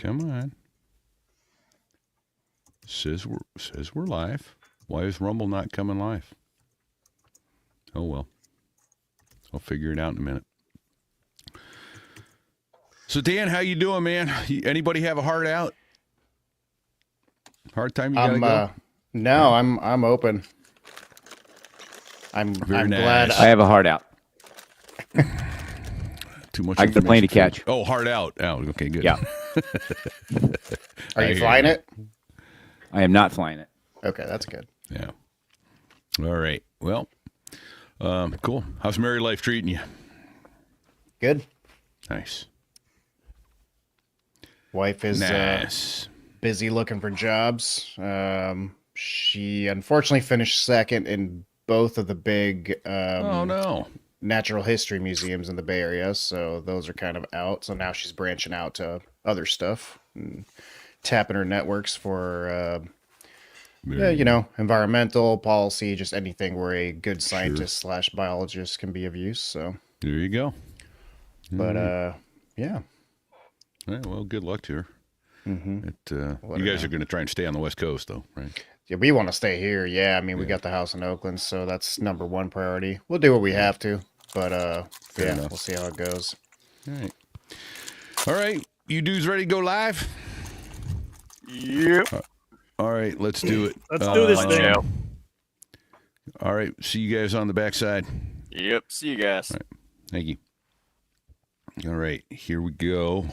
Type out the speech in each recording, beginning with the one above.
Come on. Says we're live. Why is Rumble not coming live? Oh, well. I'll figure it out in a minute. So, Dan, how you doing, man? Anybody have a heart out? Hard time you gotta go? No, I'm open. I'm Very nice. glad. I have a heart out. Too much. I got a plane to catch. Oh, heart out. Oh, okay, good. Yeah. Are you flying it? I am not flying it. Okay, that's good. Yeah. All right. Well, cool. How's married life treating you? Good. Nice. Wife is Nice. busy looking for jobs. She unfortunately finished second in both of the big Oh, no. natural history museums in the Bay Area, so those are kind of out. So now she's branching out to other stuff and tapping her networks for environmental policy, just anything where a good scientist / biologist can be of use. So There you go. but yeah. All right, well, good luck to her. Mm-hmm. You guys are going to try and stay on the West Coast, though, right? Yeah, we want to stay here. Yeah, I mean, we got the house in Oakland, so that's number one priority. We'll do what we have to, but yeah, enough. we'll see how it goes. All right. All right. You dudes ready to go live? Yep. All right, let's do it. Let's do this thing. All right, see you guys on the backside. Yep. See you guys. All right. Thank you. All right, here we go.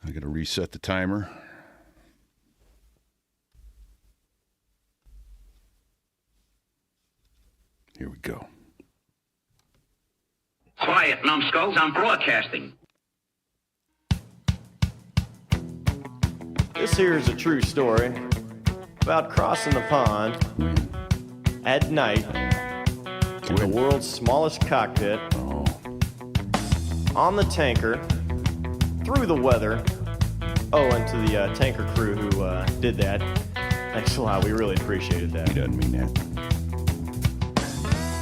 I got to reset the timer. Here we go. Quiet, numbskulls, I'm broadcasting. This here is a true story about crossing the pond at night in the world's smallest cockpit on the tanker through the weather. Oh, and to the tanker crew who did that, thanks a lot. We really appreciated that. He doesn't mean that.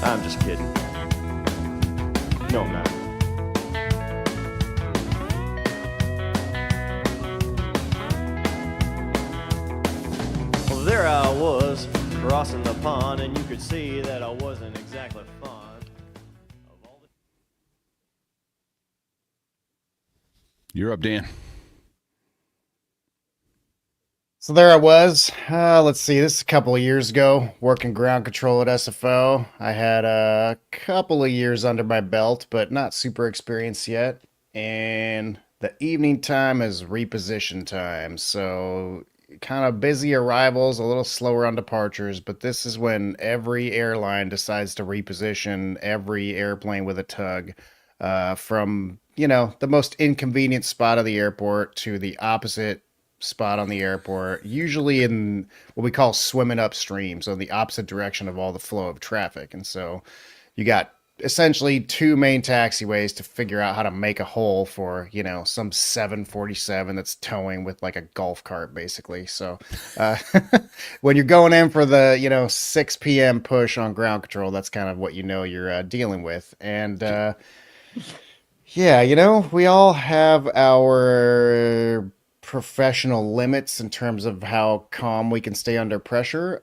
I'm just kidding. No, I'm not. Well, there I was, crossing the pond, and you could see that I wasn't exactly fond of all the... You're up, Dan. So there I was. Let's see, this is a couple of years ago, working ground control at SFO. I had a couple of years under my belt, but not super experienced yet. And the evening time is reposition time. So kind of busy arrivals, a little slower on departures, but this is when every airline decides to reposition every airplane with a tug from, the most inconvenient spot of the airport to the opposite spot on the airport, usually in what we call swimming upstream, so the opposite direction of all the flow of traffic. And so you got essentially two main taxiways to figure out how to make a hole for, some 747 that's towing with like a golf cart, basically. So when you're going in for the, 6 p.m. push on ground control, that's kind of what you're dealing with. And yeah, we all have our professional limits in terms of how calm we can stay under pressure.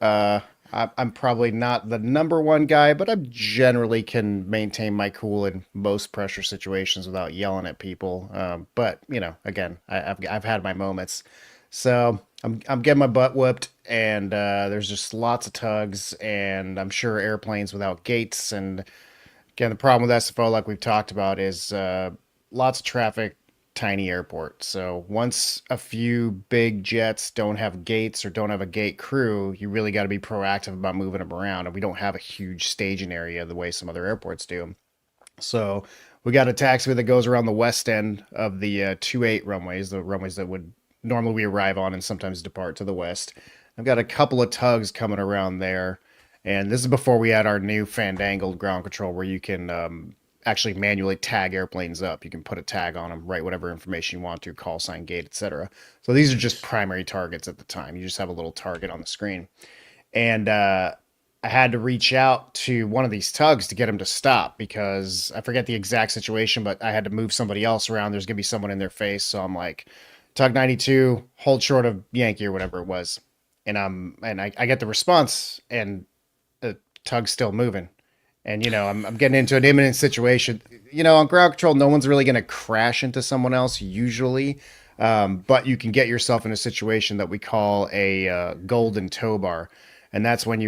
I'm probably not the number one guy, but I generally can maintain my cool in most pressure situations without yelling at people. But again, I've had my moments, so I'm getting my butt whooped, and there's just lots of tugs, and I'm sure airplanes without gates. And again, the problem with SFO, like we've talked about, is lots of traffic. Tiny airport. So once a few big jets don't have gates or don't have a gate crew, you really got to be proactive about moving them around. And we don't have a huge staging area the way some other airports do. So we got a taxiway that goes around the west end of the 2-8 runways, the runways that would normally we arrive on and sometimes depart to the west. I've got a couple of tugs coming around there. And this is before we had our new fandangled ground control where you can actually manually tag airplanes up. You can put a tag on them, write whatever information you want to, call sign, gate, etc. So these are just primary targets at the time. You just have a little target on the screen. And I had to reach out to one of these tugs to get him to stop because I forget the exact situation, but I had to move somebody else around. There's gonna be someone in their face, so I'm like, tug 92, hold short of Yankee or whatever it was, and I get the response, and the tug's still moving, and I'm getting into an imminent situation. On ground control, no one's really gonna crash into someone else usually, but you can get yourself in a situation that we call a golden tow bar. And that's when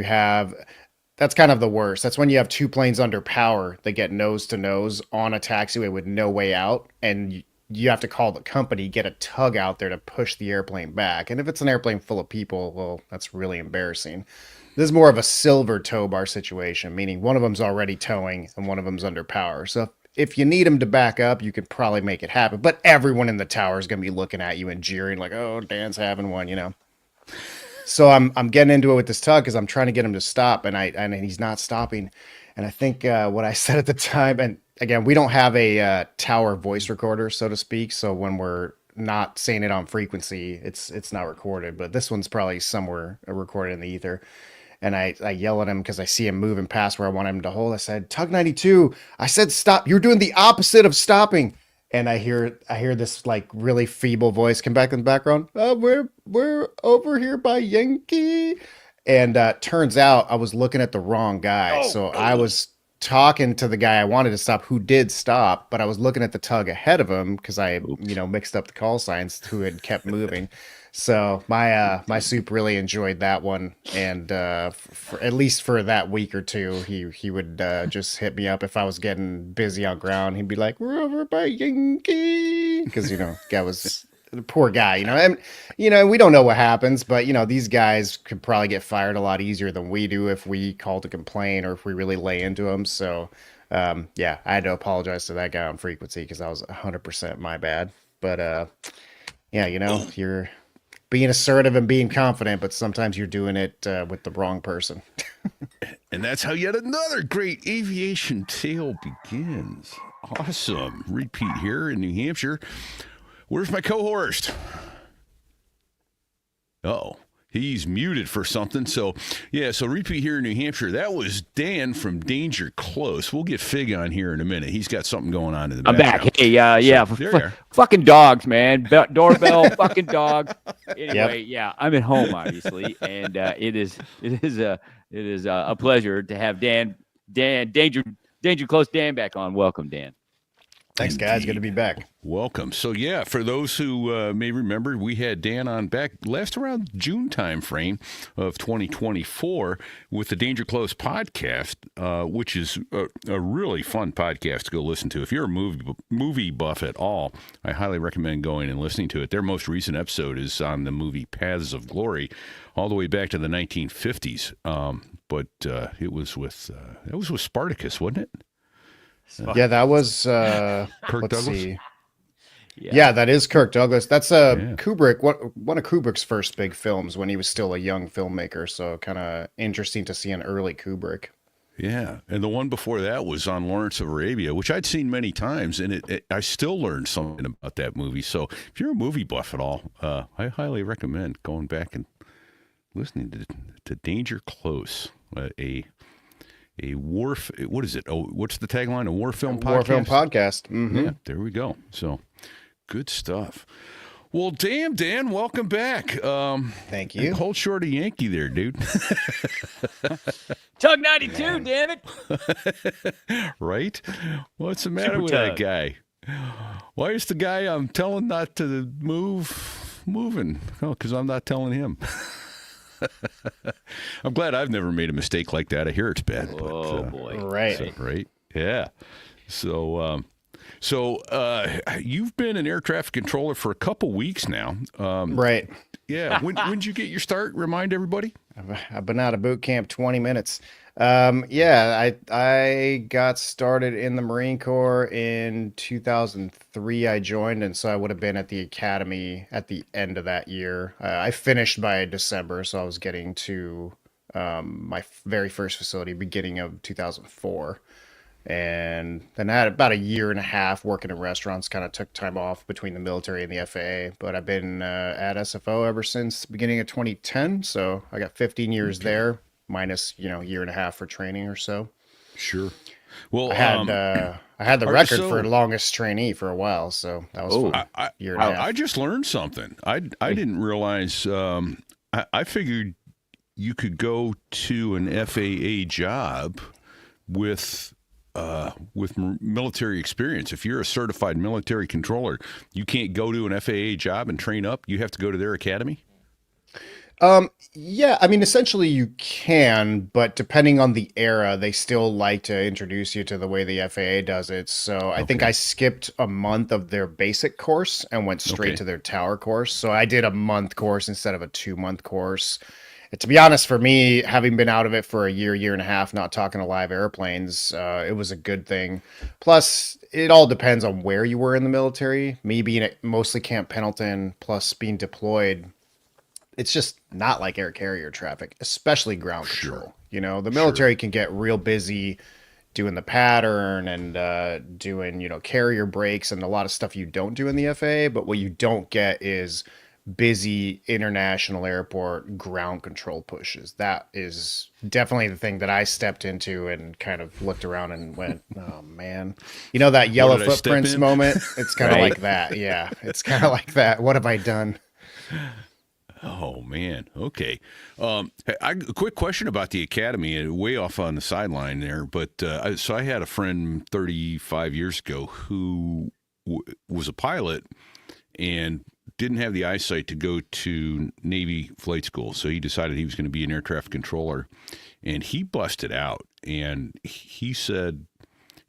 that's kind of the worst. That's when you have two planes under power that get nose to nose on a taxiway with no way out. And you have to call the company, get a tug out there to push the airplane back. And if it's an airplane full of people, well, that's really embarrassing. This is more of a silver tow bar situation, meaning one of them's already towing and one of them's under power. So if you need them to back up, you could probably make it happen. But everyone in the tower is going to be looking at you and jeering like, oh, Dan's having one. So I'm getting into it with this tug because I'm trying to get him to stop, and he's not stopping. And I think what I said at the time, and again, we don't have a tower voice recorder, so to speak. So when we're not saying it on frequency, it's not recorded. But this one's probably somewhere recorded in the ether. And I yell at him because I see him moving past where I want him to hold. I said, Tug 92, I said stop. You're doing the opposite of stopping. And I hear this like really feeble voice come back in the background. We're over here by Yankee. And turns out I was looking at the wrong guy. I was talking to the guy I wanted to stop who did stop, but I was looking at the tug ahead of him because I mixed up the call signs who had kept moving. So my soup really enjoyed that one, and at least for that week or two, he would just hit me up if I was getting busy on ground. He'd be like, "We're over by Yankee," because guy was the poor guy. And we don't know what happens, but these guys could probably get fired a lot easier than we do if we call to complain or if we really lay into them. So I had to apologize to that guy on frequency because that was 100% my bad. But you're being assertive and being confident, but sometimes you're doing it with the wrong person. And that's how yet another great aviation tale begins. Awesome. Repeat here in New Hampshire. Where's my co-host? Oh, he's muted for something. So repeat here in New Hampshire. That was Dan from Danger Close. We'll get Fig on here in a minute. He's got something going on in the background. I'm back. Hey, fucking dogs, man. Doorbell, fucking dog. Anyway, I'm at home, obviously, and it is a pleasure to have Dan Danger Close Dan back on. Welcome, Dan. Thanks, guys. Good to be back. Welcome. So, for those who may remember, we had Dan on back last around June time frame of 2024 with the Danger Close podcast, which is a really fun podcast to go listen to. If you're a movie buff at all, I highly recommend going and listening to it. Their most recent episode is on the movie Paths of Glory, all the way back to the 1950s. But it was with Spartacus, wasn't it? That was Kirk Douglas. See. Yeah, that is Kirk Douglas. That's Kubrick, one of Kubrick's first big films when he was still a young filmmaker. So kind of interesting to see an early Kubrick. Yeah, and the one before that was on Lawrence of Arabia, which I'd seen many times, and I still learned something about that movie. So if you're a movie buff at all, I highly recommend going back and listening to Danger Close, a war. What is it? Oh, what's the tagline? A war film podcast. War film podcast. Mm-hmm. Yeah, there we go. So good stuff. Well, damn, Dan, welcome back. Thank you. Hold short of Yankee there, dude. Tug 92, damn it. Right? What's the matter Super with tug. that guy? Why is the guy I'm telling not to move moving? Oh, because I'm not telling him. I'm glad I've never made a mistake like that. I hear it's bad. Oh, boy. Right. Right. Yeah. So you've been an air traffic controller for a couple weeks now. Right. Yeah. When did you get your start? Remind everybody. I've been out of boot camp 20 minutes. I got started in the Marine Corps in 2003. I joined, and so I would have been at the academy at the end of that year. I finished by December, so I was getting to my very first facility beginning of 2004. And then I had about a year and a half working in restaurants, kind of took time off between the military and the FAA. But I've been at SFO ever since the beginning of 2010. So I got 15 years there, minus, year and a half for training or so. Sure. Well, I had the record so- for longest trainee for a while, so that was fun. Year and a half. I just learned something. I didn't realize. I figured you could go to an FAA job with military experience. If you're a certified military controller, you can't go to an FAA job and train up. You have to go to their academy. Yeah, I mean, essentially you can, but depending on the era, they still like to introduce you to the way the FAA does it. So I think I skipped a month of their basic course and went straight to their tower course. So I did a month course instead of a 2-month course. And to be honest, for me, having been out of it for a year and a half, not talking to live airplanes, it was a good thing. Plus, it all depends on where you were in the military. Me being at mostly Camp Pendleton, plus being deployed, it's just not like air carrier traffic, especially ground control. The military can get real busy doing the pattern and doing, carrier breaks and a lot of stuff you don't do in the FAA. But what you don't get is busy international airport ground control pushes. That is definitely the thing that I stepped into and kind of looked around and went, oh man, that yellow footprints moment. It's kind of like that. Yeah. It's kind of like that. What have I done? Oh man. Okay. A quick question about the academy, way off on the sideline there, but so I had a friend 35 years ago who was a pilot and didn't have the eyesight to go to Navy flight school, so he decided he was going to be an air traffic controller, and he busted out, and he said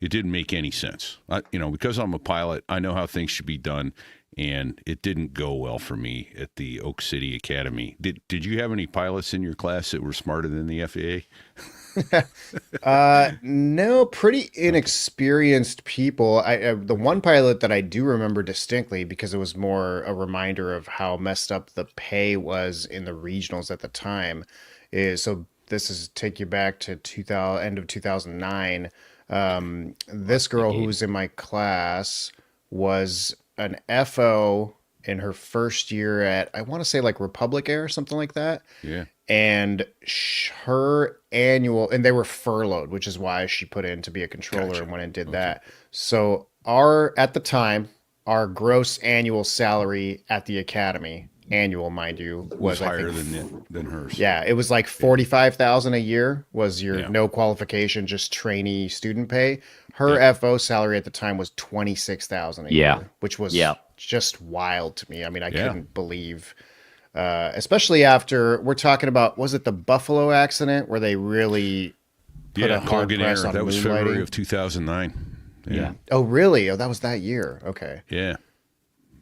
it didn't make any sense. Because I'm a pilot, I know how things should be done. And it didn't go well for me at the Oak City Academy. Did you have any pilots in your class that were smarter than the FAA? No, pretty inexperienced people. The one pilot that I do remember distinctly, because it was more a reminder of how messed up the pay was in the regionals at the time, is so this is take you back to end of 2009. This girl who was in my class was an FO in her first year at, I want to say like Republic Air or something like that. Yeah. And her annual, and they were furloughed, which is why she put in to be a controller and went and did that. So at the time, our gross annual salary at the academy, annual, mind you, was higher than hers. Yeah. It was like 45,000 a year was your no qualification, just trainee student pay. Her FO salary at the time was 26,000 a year, which was just wild to me. I mean, I couldn't believe, especially after we're talking about, was it the Buffalo accident where they really put a hard press on that was moonlighting? February of 2009. Yeah. Oh, really? Oh, that was that year. Okay. Yeah.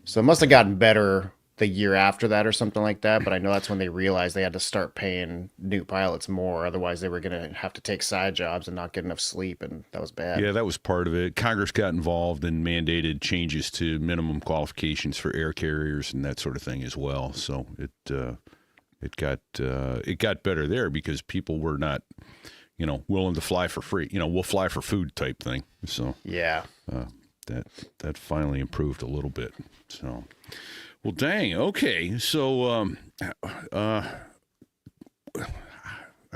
So it must have gotten better the year after that or something like that. But I know that's when they realized they had to start paying new pilots more. Otherwise, they were going to have to take side jobs and not get enough sleep. And that was bad. Yeah, that was part of it. Congress got involved and mandated changes to minimum qualifications for air carriers and that sort of thing as well. So it got better there because people were not, willing to fly for free. We'll fly for food type thing. So yeah, that finally improved a little bit. So. Well, dang. Okay. So, I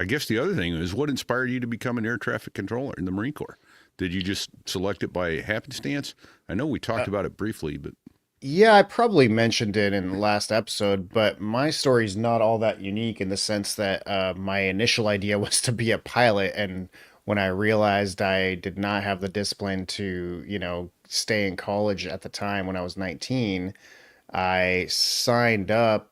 guess the other thing is what inspired you to become an air traffic controller in the Marine Corps? Did you just select it by happenstance? I know we talked about it briefly, but. Yeah, I probably mentioned it in the last episode, but my story is not all that unique in the sense that my initial idea was to be a pilot. And when I realized I did not have the discipline to, stay in college at the time when I was 19, I signed up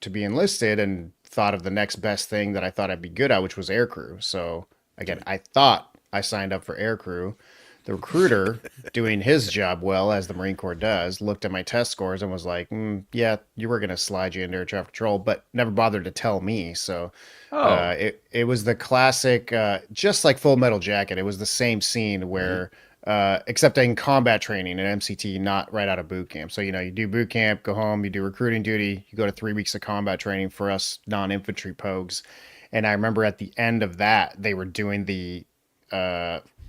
to be enlisted and thought of the next best thing that I thought I'd be good at, which was aircrew. So again, I thought I signed up for aircrew. The recruiter, doing his job well, as the Marine Corps does, looked at my test scores and was like, yeah, you were going to slide you into air traffic control, but never bothered to tell me. So it was the classic, just like Full Metal Jacket, it was the same scene where except in combat training and MCT, not right out of boot camp. So, you do boot camp, go home, you do recruiting duty, you go to 3 weeks of combat training for us non-infantry pogues. And I remember at the end of that, they were doing the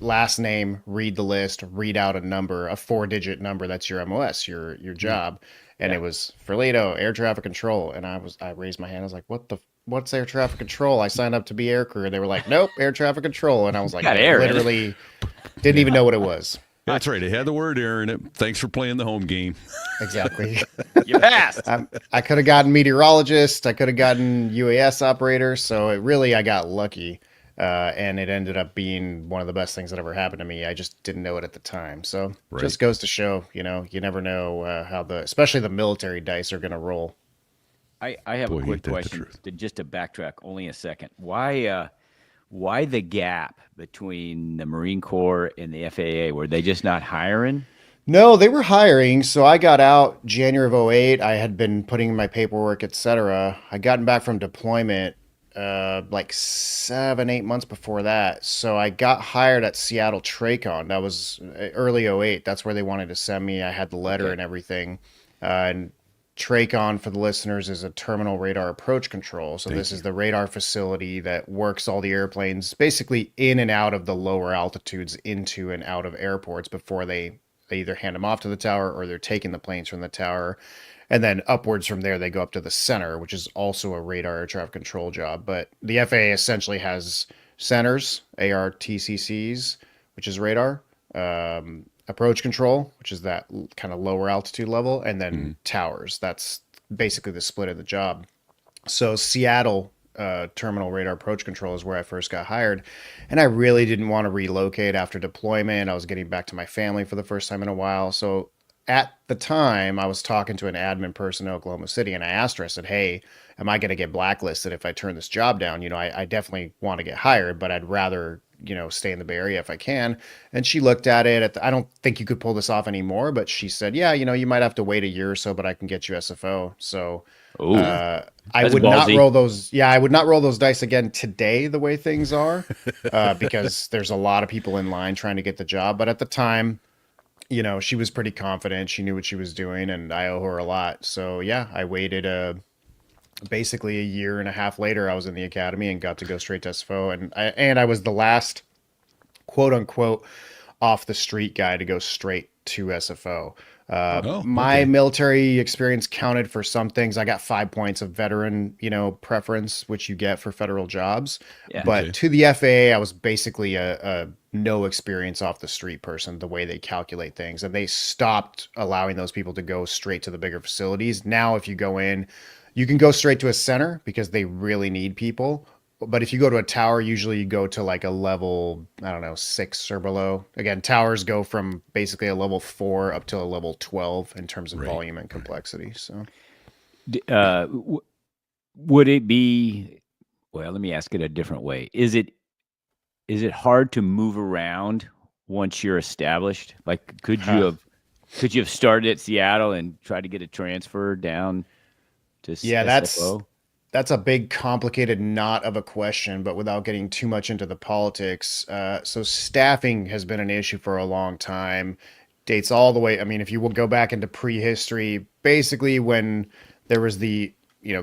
last name, read the list, read out a number, a 4-digit number. That's your MOS, your job. And it was Ferlito, air traffic control. And I raised my hand. I was like, what the what's air traffic control? I signed up to be air crew. They were like, nope, air traffic control. And I was like, Got air in it. literally didn't even know what it was. That's right. It had the word air in it. Thanks for playing the home game. Exactly. You passed. I could have gotten meteorologist. I could have gotten UAS operator. So I got lucky. And it ended up being one of the best things that ever happened to me. I just didn't know it at the time. So just goes to show, you never know how especially the military dice are going to roll. I have a quick question, just to backtrack only a second. Why the gap between the Marine Corps and the FAA? Were they just not hiring? No, they were hiring. So I got out January of 2008. I had been putting in my paperwork, etc. I gotten back from deployment like 7-8 months before that. So I got hired at Seattle TRACON. That was early 2008. That's where they wanted to send me. I had the letter and everything. And TRACON, for the listeners, is a terminal radar approach control. So this is the radar facility that works all the airplanes basically in and out of the lower altitudes, into and out of airports before they either hand them off to the tower or they're taking the planes from the tower. And then upwards from there, they go up to the center, which is also a radar air traffic control job. But the FAA essentially has centers, ARTCCs, which is radar, approach control, which is that kind of lower altitude level, and then towers. That's basically the split of the job. So Seattle terminal radar approach control is where I first got hired. And I really didn't want to relocate after deployment. I was getting back to my family for the first time in a while. So at the time, I was talking to an admin person in Oklahoma City, and I asked her, I said, hey, am I going to get blacklisted if I turn this job down? I definitely want to get hired, but I'd rather, stay in the Bay Area if I can. And she looked at it. I don't think you could pull this off anymore, but she said, yeah, you might have to wait a year or so, but I can get you SFO. So I would not roll those. Yeah, I would not roll those dice again today, the way things are, because there's a lot of people in line trying to get the job. But at the time, she was pretty confident. She knew what she was doing, and I owe her a lot. So yeah, I waited basically a year and a half later. I was in the academy and got to go straight to SFO, and I was the last quote unquote off the street guy to go straight to SFO. My military experience counted for some things. I got 5 points of veteran, preference, which you get for federal jobs. Yeah. But to the FAA, I was basically a no experience off the street person, the way they calculate things. And they stopped allowing those people to go straight to the bigger facilities. Now, if you go in, you can go straight to a center because they really need people. But if you go to a tower, usually you go to like a level, 6 or below. Again, towers go from basically a level 4 up to a level 12 in terms of volume and complexity. So, would it be? Well, let me ask it a different way. Is it hard to move around once you're established? Like, could you have started at Seattle and tried to get a transfer down to SFO? That's a big, complicated knot of a question, but without getting too much into the politics. So staffing has been an issue for a long time. Dates all the way. I mean, if you will go back into prehistory, basically when there was the,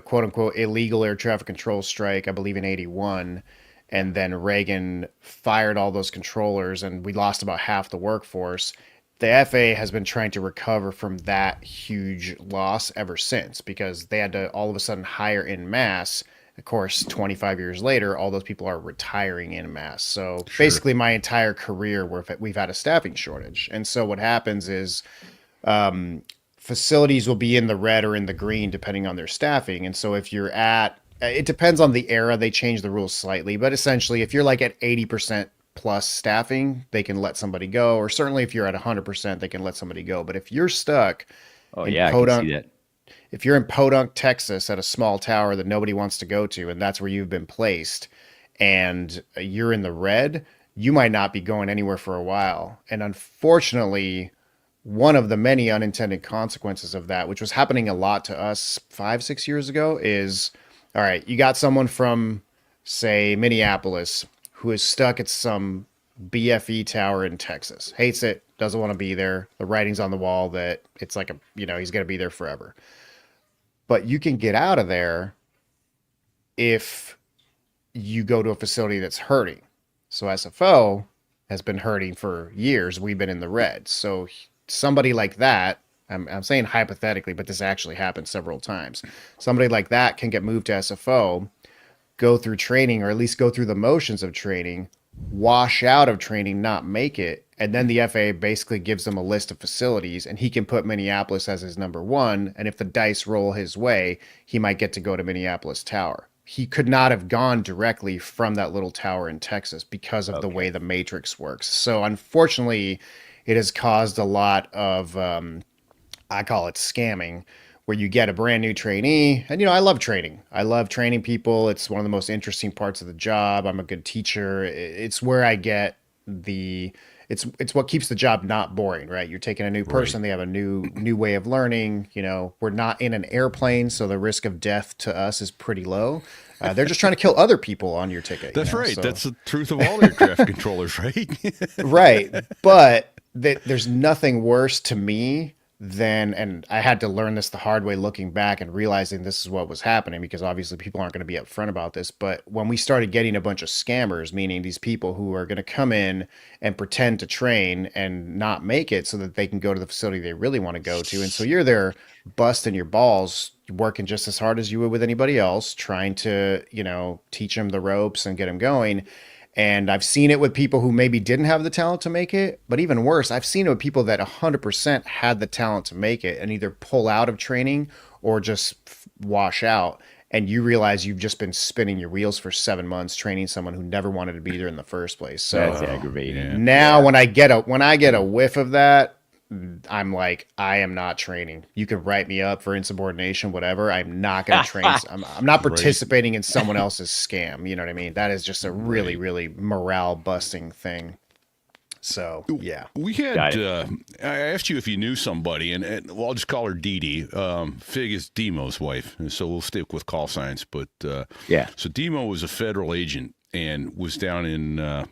quote unquote, illegal air traffic control strike, I believe in 1981, and then Reagan fired all those controllers and we lost about half the workforce. The FAA has been trying to recover from that huge loss ever since, because they had to all of a sudden hire in mass. Of course, 25 years later, all those people are retiring in mass. So basically my entire career, we've had a staffing shortage. And so what happens is facilities will be in the red or in the green, depending on their staffing. And so if you're it depends on the era, they change the rules slightly. But essentially, if you're like at 80% plus staffing, they can let somebody go, or certainly if you're at 100%, they can let somebody go. But if you're stuck I can see that. If you're in Podunk, Texas, at a small tower that nobody wants to go to, and that's where you've been placed, and you're in the red, you might not be going anywhere for a while. And unfortunately, one of the many unintended consequences of that, which was happening a lot to us 5-6 years ago, is, all right, you got someone from, say, Minneapolis who is stuck at some BFE tower in Texas, hates it, doesn't want to be there. The writing's on the wall that it's like he's going to be there forever. But you can get out of there if you go to a facility that's hurting. So SFO has been hurting for years. We've been in the red. So somebody like that, I'm saying hypothetically, but this actually happened several times. Somebody like that can get moved to SFO. go through training, or at least go through the motions of training, wash out of training, not make it. And then the FAA basically gives him a list of facilities, and he can put Minneapolis as his number one. And if the dice roll his way, he might get to go to Minneapolis Tower. He could not have gone directly from that little tower in Texas because of the way the matrix works. So unfortunately, it has caused a lot of, I call it scamming, where you get a brand new trainee. And, I love training. I love training people. It's one of the most interesting parts of the job. I'm a good teacher. It's where I get it's what keeps the job not boring, right? You're taking a new person. They have a new way of learning. We're not in an airplane, so the risk of death to us is pretty low. They're just trying to kill other people on your ticket. That's right. So. That's the truth of all aircraft controllers, right? Right. But there's nothing worse to me than, and I had to learn this the hard way looking back and realizing this is what was happening, because obviously people aren't going to be upfront about this. But when we started getting a bunch of scammers, meaning these people who are going to come in and pretend to train and not make it so that they can go to the facility they really want to go to. And so you're there busting your balls, working just as hard as you would with anybody else, trying to, teach them the ropes and get them going. And I've seen it with people who maybe didn't have the talent to make it. But even worse, I've seen it with people that 100% had the talent to make it and either pull out of training or just wash out. And you realize you've just been spinning your wheels for 7 months training someone who never wanted to be there in the first place. So that's aggravating. Now when I get a whiff of that, I'm like, I am not training. You can write me up for insubordination, whatever. I'm not going to train. I'm not participating in someone else's scam. You know what I mean? That is just a really, really morale busting thing. So, yeah. We had, I asked you if you knew somebody, and well, I'll just call her Dee Dee. Fig is Demo's wife, and so we'll stick with call signs. But so Demo was a federal agent and was down in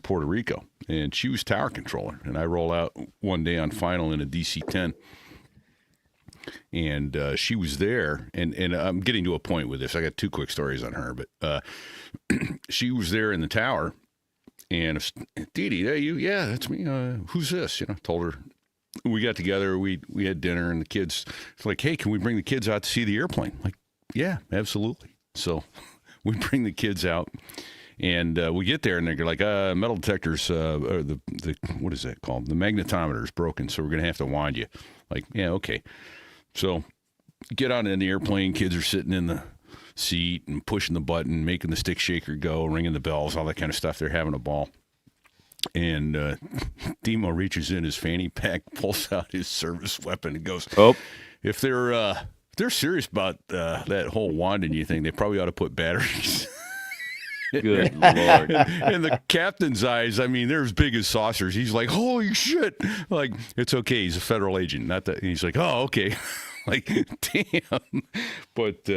Puerto Rico, and she was tower controller. And I roll out one day on final in a DC-10, and she was there. And I'm getting to a point with this. I got two quick stories on her, but she was there in the tower, and Dee Dee, hey, you? Yeah, that's me. Who's this? Told her. We got together. We had dinner, and the kids. It's like, hey, can we bring the kids out to see the airplane? Like, yeah, absolutely. So we bring the kids out. And we get there, and they're like, metal detectors, or the what is that called? The magnetometer is broken, so we're going to have to wind you. Like, yeah, okay. So get on in the airplane. Kids are sitting in the seat and pushing the button, making the stick shaker go, ringing the bells, all that kind of stuff. They're having a ball. And Demo reaches in his fanny pack, pulls out his service weapon, and goes, if they're serious about that whole wanding you thing, they probably ought to put batteries. Good Lord. And the captain's eyes, I mean, they're as big as saucers. He's like, holy shit. Like, it's okay. He's a federal agent. Not that. He's like, oh, okay. Like, damn. But,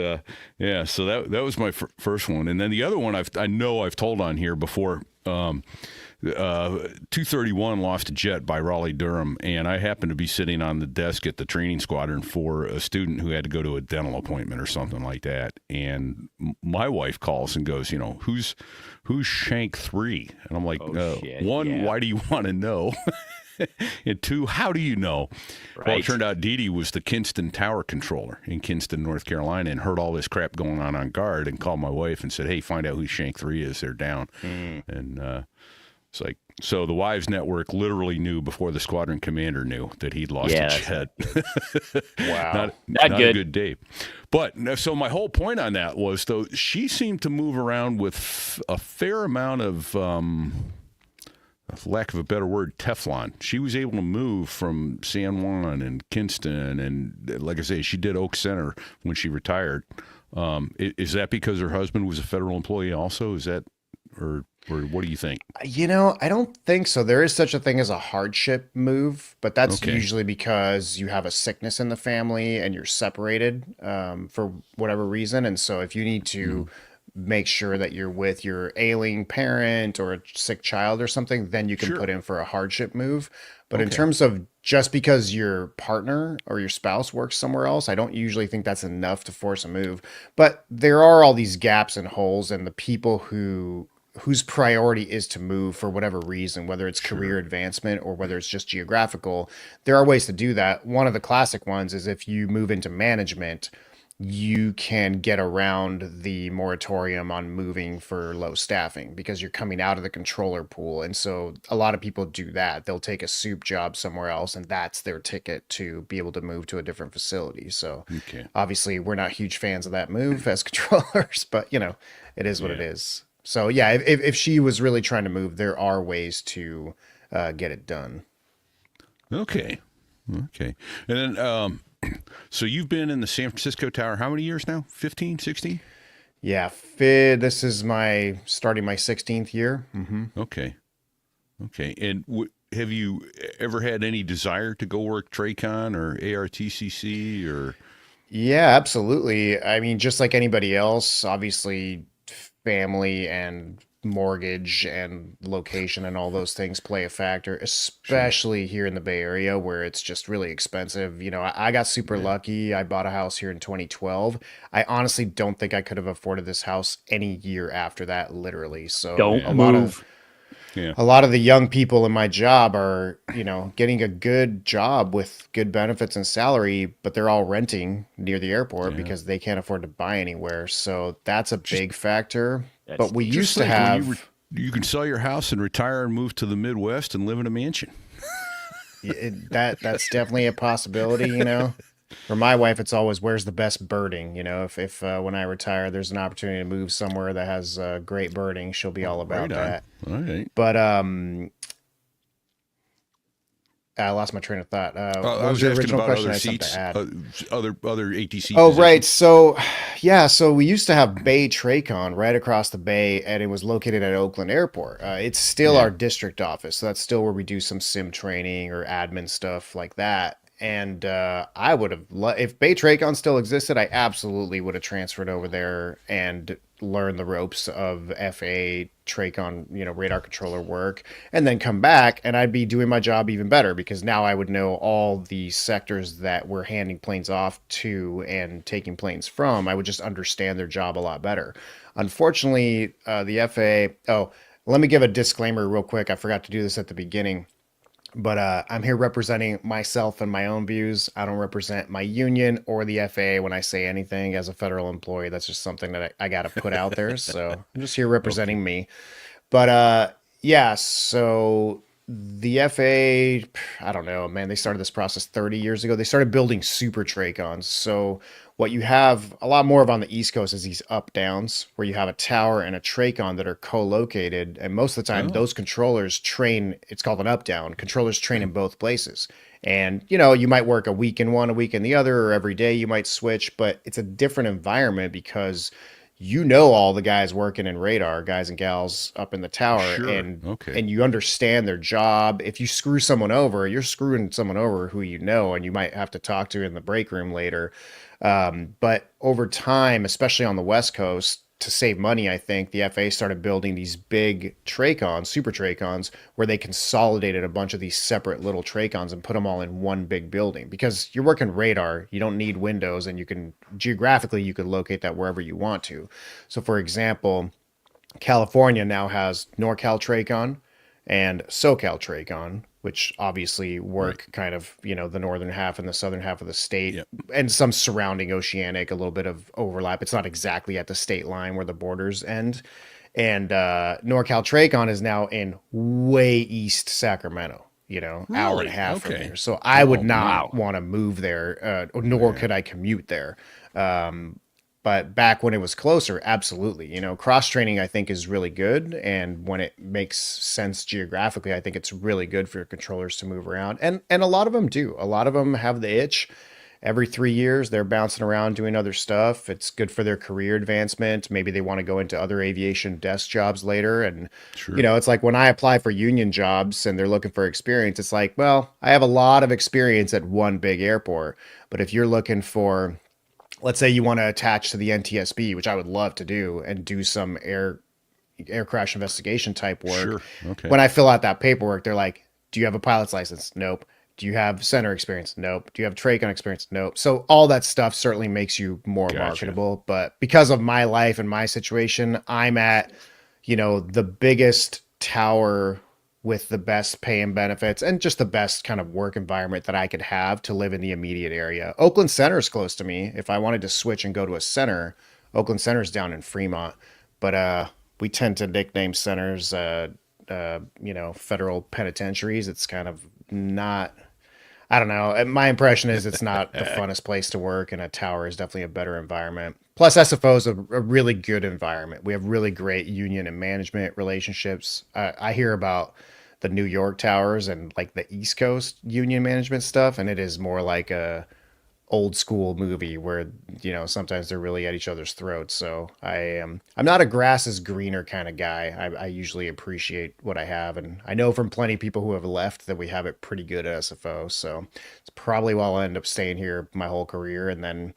yeah, so that was my first one. And then the other one I know I've told on here before. 231 lost a jet by Raleigh-Durham, and I happened to be sitting on the desk at the training squadron for a student who had to go to a dental appointment or something like that. And my wife calls and goes, who's Shank 3? And I'm like, one, why do you want to know? And two, how do you know? Right. Well, it turned out Dee Dee was the Kinston Tower controller in Kinston, North Carolina, and heard all this crap going on guard, and called my wife and said, hey, find out who Shank 3 is. They're down. And it's like, so the Wives Network literally knew before the squadron commander knew that he'd lost a jet. Wow. Not a good day. But so my whole point on that was, though, she seemed to move around with a fair amount of, for lack of a better word, Teflon. She was able to move from San Juan and Kinston, and like I say, she did Oak Center when she retired. Is that because her husband was a federal employee also? Is that, or what do you think? I don't think so. There is such a thing as a hardship move, but that's usually because you have a sickness in the family and you're separated for whatever reason. And so if you need to make sure that you're with your ailing parent or a sick child or something, then you can put in for a hardship move. But in terms of just because your partner or your spouse works somewhere else, I don't usually think that's enough to force a move. But there are all these gaps and holes, and the people whose priority is to move for whatever reason, whether it's career advancement or whether it's just geographical, there are ways to do that. One of the classic ones is if you move into management, you can get around the moratorium on moving for low staffing because you're coming out of the controller pool. And so a lot of people do that. They'll take a soup job somewhere else, and that's their ticket to be able to move to a different facility. So Okay. obviously we're not huge fans of that move as controllers, but you know, it is what it is. So yeah, if she was really trying to move, there are ways to get it done. Okay. Okay. And then, so you've been in the San Francisco Tower how many years now? 15, 16? Yeah, this is starting my 16th year. Okay. Okay. And have you ever had any desire to go work TRACON or ARTCC or? Yeah, absolutely. I mean, just like anybody else, obviously family and mortgage and location and all those things play a factor, especially here in the Bay Area where it's just really expensive. You know, I got super lucky. I bought a house here in 2012. I honestly don't think I could have afforded this house any year after that, literally. So Don't move. a lot of the young people in my job are, you know, getting a good job with good benefits and salary, but they're all renting near the airport because they can't afford to buy anywhere. So that's a big factor. But we used to have. You can sell your house and retire and move to the Midwest and live in a mansion. That's definitely a possibility, you know. For my wife, it's always where's the best birding. You know, if when I retire, there's an opportunity to move somewhere that has great birding, she'll be all about that. All right. But I lost my train of thought. I What was was your asking original about question? other I had something seats, to add. other ATC. Oh, positions. right. So, yeah, so we used to have Bay TRACON right across the bay, and it was located at Oakland Airport. It's still our district office, so that's still where we do some sim training or admin stuff like that. And I would have, if Bay TRACON still existed, I absolutely would have transferred over there and learned the ropes of FA TRACON, you know, radar controller work, and then come back, and I'd be doing my job even better because now I would know all the sectors that we're handing planes off to and taking planes from. I would just understand their job a lot better. Unfortunately, the FAA. Oh, let me give a disclaimer real quick. I forgot to do this at the beginning. But I'm here representing myself and my own views. I don't represent my union or the FAA when I say anything as a federal employee. That's just something that I got to put out there. So I'm just here representing me. But yeah, so the FAA, I don't know, man, they started this process 30 years ago. They started building super TRACONs. So what you have a lot more of on the East Coast is these up downs where you have a tower and a TRACON that are co-located. And most of the time, those controllers train, it's called an up down. Controllers train in both places. And, you know, you might work a week in one, a week in the other, or every day you might switch, but it's a different environment because you know all the guys working in radar, guys and gals up in the tower, and you understand their job. If you screw someone over, you're screwing someone over who you know, and you might have to talk to in the break room later. But over time, especially on the West Coast, to save money, I think the FAA started building these big TRACONs, super TRACONs, where they consolidated a bunch of these separate little TRACONs and put them all in one big building. Because you're working radar, you don't need windows, and you can geographically you can locate that wherever you want to. So, for example, California now has NorCal TRACON and SoCal TRACON, which obviously work kind of, you know, the northern half and the southern half of the state, and some surrounding oceanic, a little bit of overlap. It's not exactly at the state line where the borders end. And NorCal TRACON is now in way east Sacramento, you know, hour and a half from here. So I would not want to move there, nor could I commute there. But back when it was closer, absolutely. You know, cross training, I think, is really good. And when it makes sense geographically, I think it's really good for controllers to move around. And a lot of them do. A lot of them have the itch. Every 3 years, they're bouncing around doing other stuff. It's good for their career advancement. Maybe they want to go into other aviation desk jobs later. And, you know, it's like when I apply for union jobs and they're looking for experience, it's like, well, I have a lot of experience at one big airport. But if you're looking for, let's say you want to attach to the NTSB, which I would love to do, and do some air crash investigation type work. When I fill out that paperwork, they're like, do you have a pilot's license? Nope. Do you have center experience? Nope. Do you have TRACON experience? Nope. So all that stuff certainly makes you more marketable. But because of my life and my situation, I'm at, you know, the biggest tower with the best pay and benefits and just the best kind of work environment that I could have to live in the immediate area. Oakland Center is close to me. If I wanted to switch and go to a center, Oakland Center is down in Fremont, but we tend to nickname centers, federal penitentiaries. It's kind of not, I don't know. My impression is it's not the funnest place to work, and a tower is definitely a better environment. Plus, SFO is a really good environment. We have really great union and management relationships. I hear about the New York towers and like the East Coast union management stuff, and it is more like a old school movie where sometimes they're really at each other's throats. So I'm not a grass is greener kind of guy. I usually appreciate what I have, and I know from plenty of people who have left that we have it pretty good at SFO. So it's probably why I'll end up staying here my whole career and then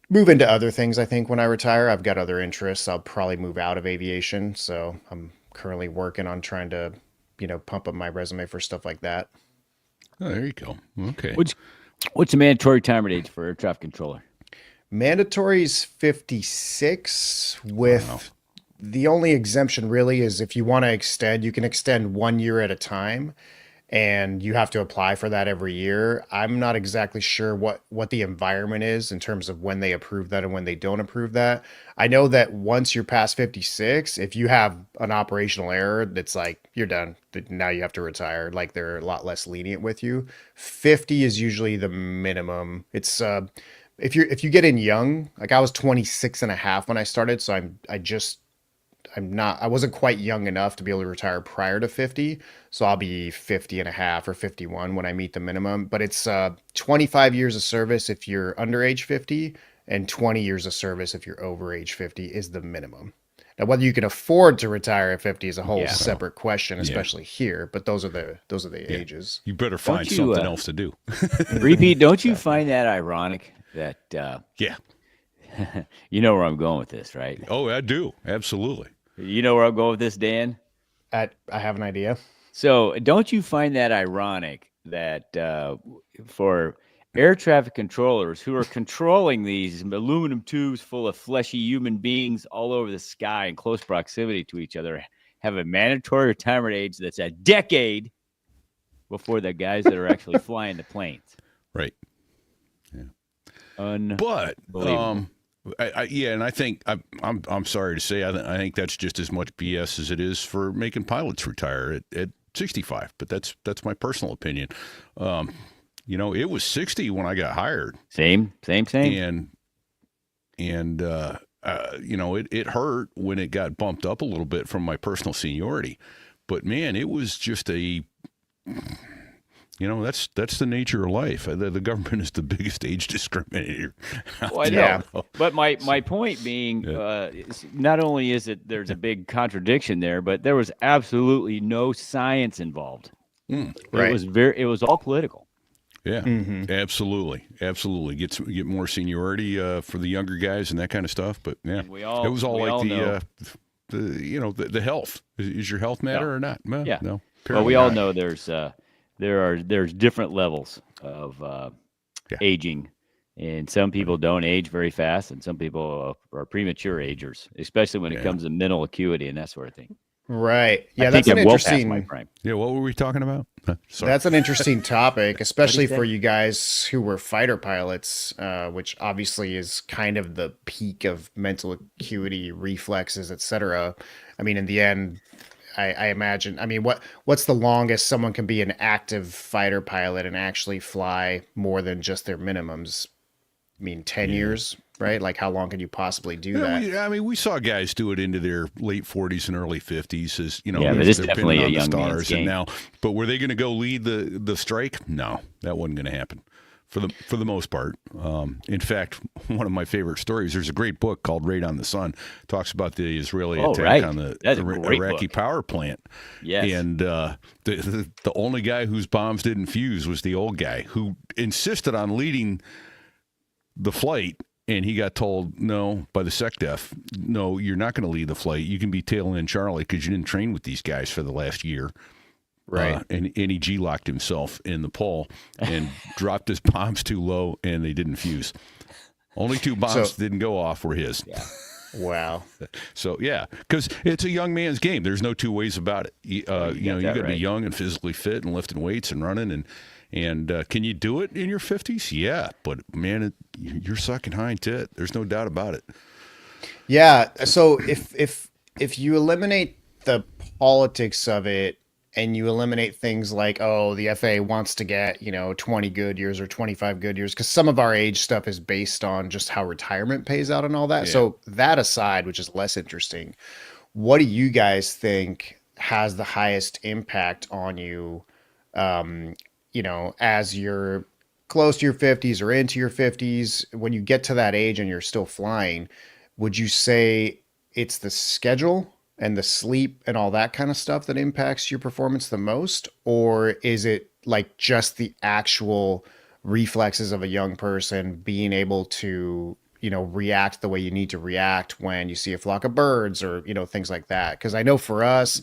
move into other things. I think when I retire, I've got other interests. I'll probably move out of aviation. So I'm currently working on trying to pump up my resume for stuff like that. Oh, there you go. Okay. What's the mandatory retirement age for air traffic controller? Mandatory is 56 with the only exemption really is if you want to extend, you can extend 1 year at a time, and you have to apply for that every year. I'm not exactly sure what the environment is in terms of when they approve that and when they don't approve that. I know that once you're past 56, if you have an operational error, it's like you're done. Now you have to retire. Like they're a lot less lenient with you. 50 is usually the minimum. It's if you get in young, like I was 26 and a half when I started, so I wasn't quite young enough to be able to retire prior to 50. So I'll be 50 and a half or 51 when I meet the minimum, but it's 25 years of service if you're under age 50 and 20 years of service if you're over age 50 is the minimum. Now, whether you can afford to retire at 50 is a whole separate question, especially here, but those are the ages. You better find something else to do. Repeat, don't you find that ironic that yeah. You know where I'm going with this, right? Oh, I do. Absolutely. You know where I'm going with this, Dan? I have an idea. So don't you find that ironic that for air traffic controllers who are controlling these aluminum tubes full of fleshy human beings all over the sky in close proximity to each other have a mandatory retirement age that's a decade before the guys that are actually flying the planes? Right. Yeah. But and I think I'm sorry to say I think that's just as much BS as it is for making pilots retire at 65. But that's my personal opinion. It was 60 when I got hired. Same. And it hurt when it got bumped up a little bit from my personal seniority. But man, it was just that's the nature of life. The government is the biggest age discriminator. Well, I know. But my point being, not only is it there's a big contradiction there, but there was absolutely no science involved. Right. It was all political. Yeah, absolutely. Get more seniority for the younger guys and that kind of stuff. But yeah, it was all like the health. Is your health matter or not? Well, yeah. No. Well, we all know there's different levels of aging, and some people don't age very fast, and some people are premature agers, especially when it comes to mental acuity and that sort of thing. Right. Yeah, that's an interesting. My prime. Yeah, what were we talking about? Sorry. That's an interesting topic, especially for you guys who were fighter pilots, which obviously is kind of the peak of mental acuity, reflexes, etc. I mean, in the end, I imagine. I mean, what's the longest someone can be an active fighter pilot and actually fly more than just their minimums? I mean, 10 years, right? Like, how long can you possibly do that? We saw guys do it into their late 40s and early 50s. But it's definitely a young man's game. But were they going to go lead the strike? No, that wasn't going to happen for the most part. In fact, one of my favorite stories, there's a great book called Raid on the Sun, talks about the Israeli attack on the Iraqi power plant. Yes. And the only guy whose bombs didn't fuse was the old guy who insisted on leading the flight, and he got told no by the SecDef, no, you're not going to lead the flight. You can be tail end Charlie because you didn't train with these guys for the last year. Right. And he G-locked himself in the pole and dropped his bombs too low, and they didn't fuse. Only two bombs didn't go off were his. Yeah. Wow. So yeah, because it's a young man's game. There's no two ways about it. You got to be young and physically fit and lifting weights and running and can you do it in your 50s? Yeah, but man, you're sucking hind tit. There's no doubt about it. Yeah. So if you eliminate the politics of it and you eliminate things like, oh, the FA wants to get, 20 good years or 25 good years, because some of our age stuff is based on just how retirement pays out and all that. Yeah. So that aside, which is less interesting, what do you guys think has the highest impact on you, as you're close to your 50s or into your 50s, when you get to that age and you're still flying, would you say it's the schedule and the sleep and all that kind of stuff that impacts your performance the most? Or is it like just the actual reflexes of a young person being able to, react the way you need to react when you see a flock of birds or, things like that? Because I know for us,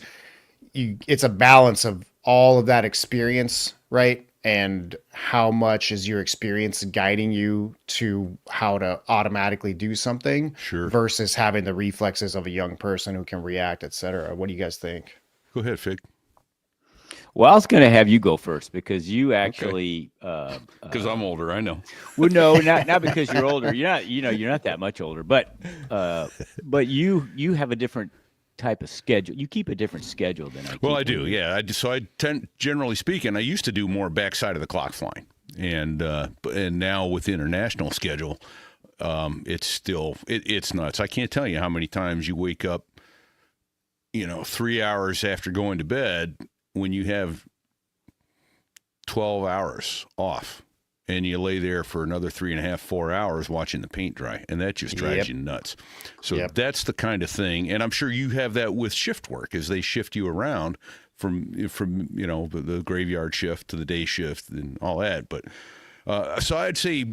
it's a balance of all of that experience, right? And how much is your experience guiding you to how to automatically do something versus having the reflexes of a young person who can react, et cetera. What do you guys think? Go ahead, Fig. Well, I was going to have you go first because you actually, because I'm older, I know. Well, no, not because you're older. You're not, you're not that much older, but you have a different type of schedule. You keep a different schedule than I keep. Well, I do. Yeah. So I tend, generally speaking, I used to do more backside of the clock flying, and now with the international schedule, it's still it's nuts. I can't tell you how many times you wake up, 3 hours after going to bed when you have 12 hours off. And you lay there for another 3.5, 4 hours watching the paint dry, and that just drives you nuts. So that's the kind of thing, and I'm sure you have that with shift work as they shift you around from the graveyard shift to the day shift and all that. But so I'd say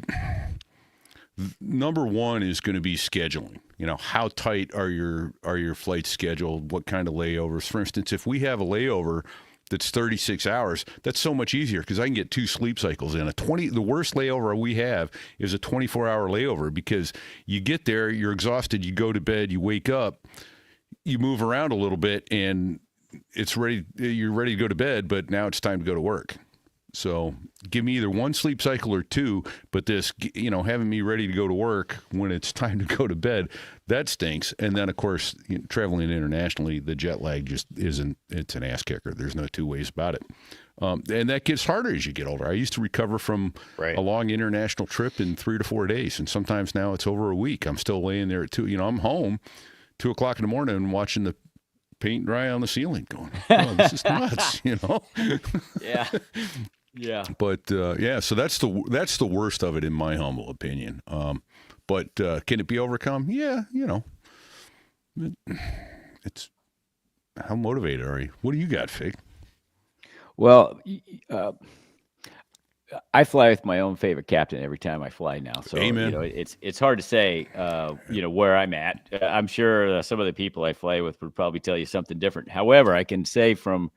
number one is going to be scheduling. How tight are your flights scheduled? What kind of layovers? For instance, if we have a layover that's 36 hours, that's so much easier because I can get 2 sleep cycles in. The worst layover we have is a 24-hour layover because you get there, you're exhausted, you go to bed, you wake up, you move around a little bit, and you're ready to go to bed, but now it's time to go to work. So give me either 1 sleep cycle or 2, but this, having me ready to go to work when it's time to go to bed, that stinks. And then, of course, traveling internationally, the jet lag just it's an ass kicker. There's no two ways about it. And that gets harder as you get older. I used to recover from a long international trip in 3 to 4 days, and sometimes now it's over a week. I'm still laying there at 2. I'm home 2 o'clock in the morning watching the paint dry on the ceiling going, oh, this is nuts, Yeah. Yeah. But so that's the worst of it in my humble opinion. But can it be overcome? Yeah, it's how motivated are you? What do you got, Fig? Well, I fly with my own favorite captain every time I fly now. So Amen. It's hard to say where I'm at. I'm sure some of the people I fly with would probably tell you something different. However, I can say from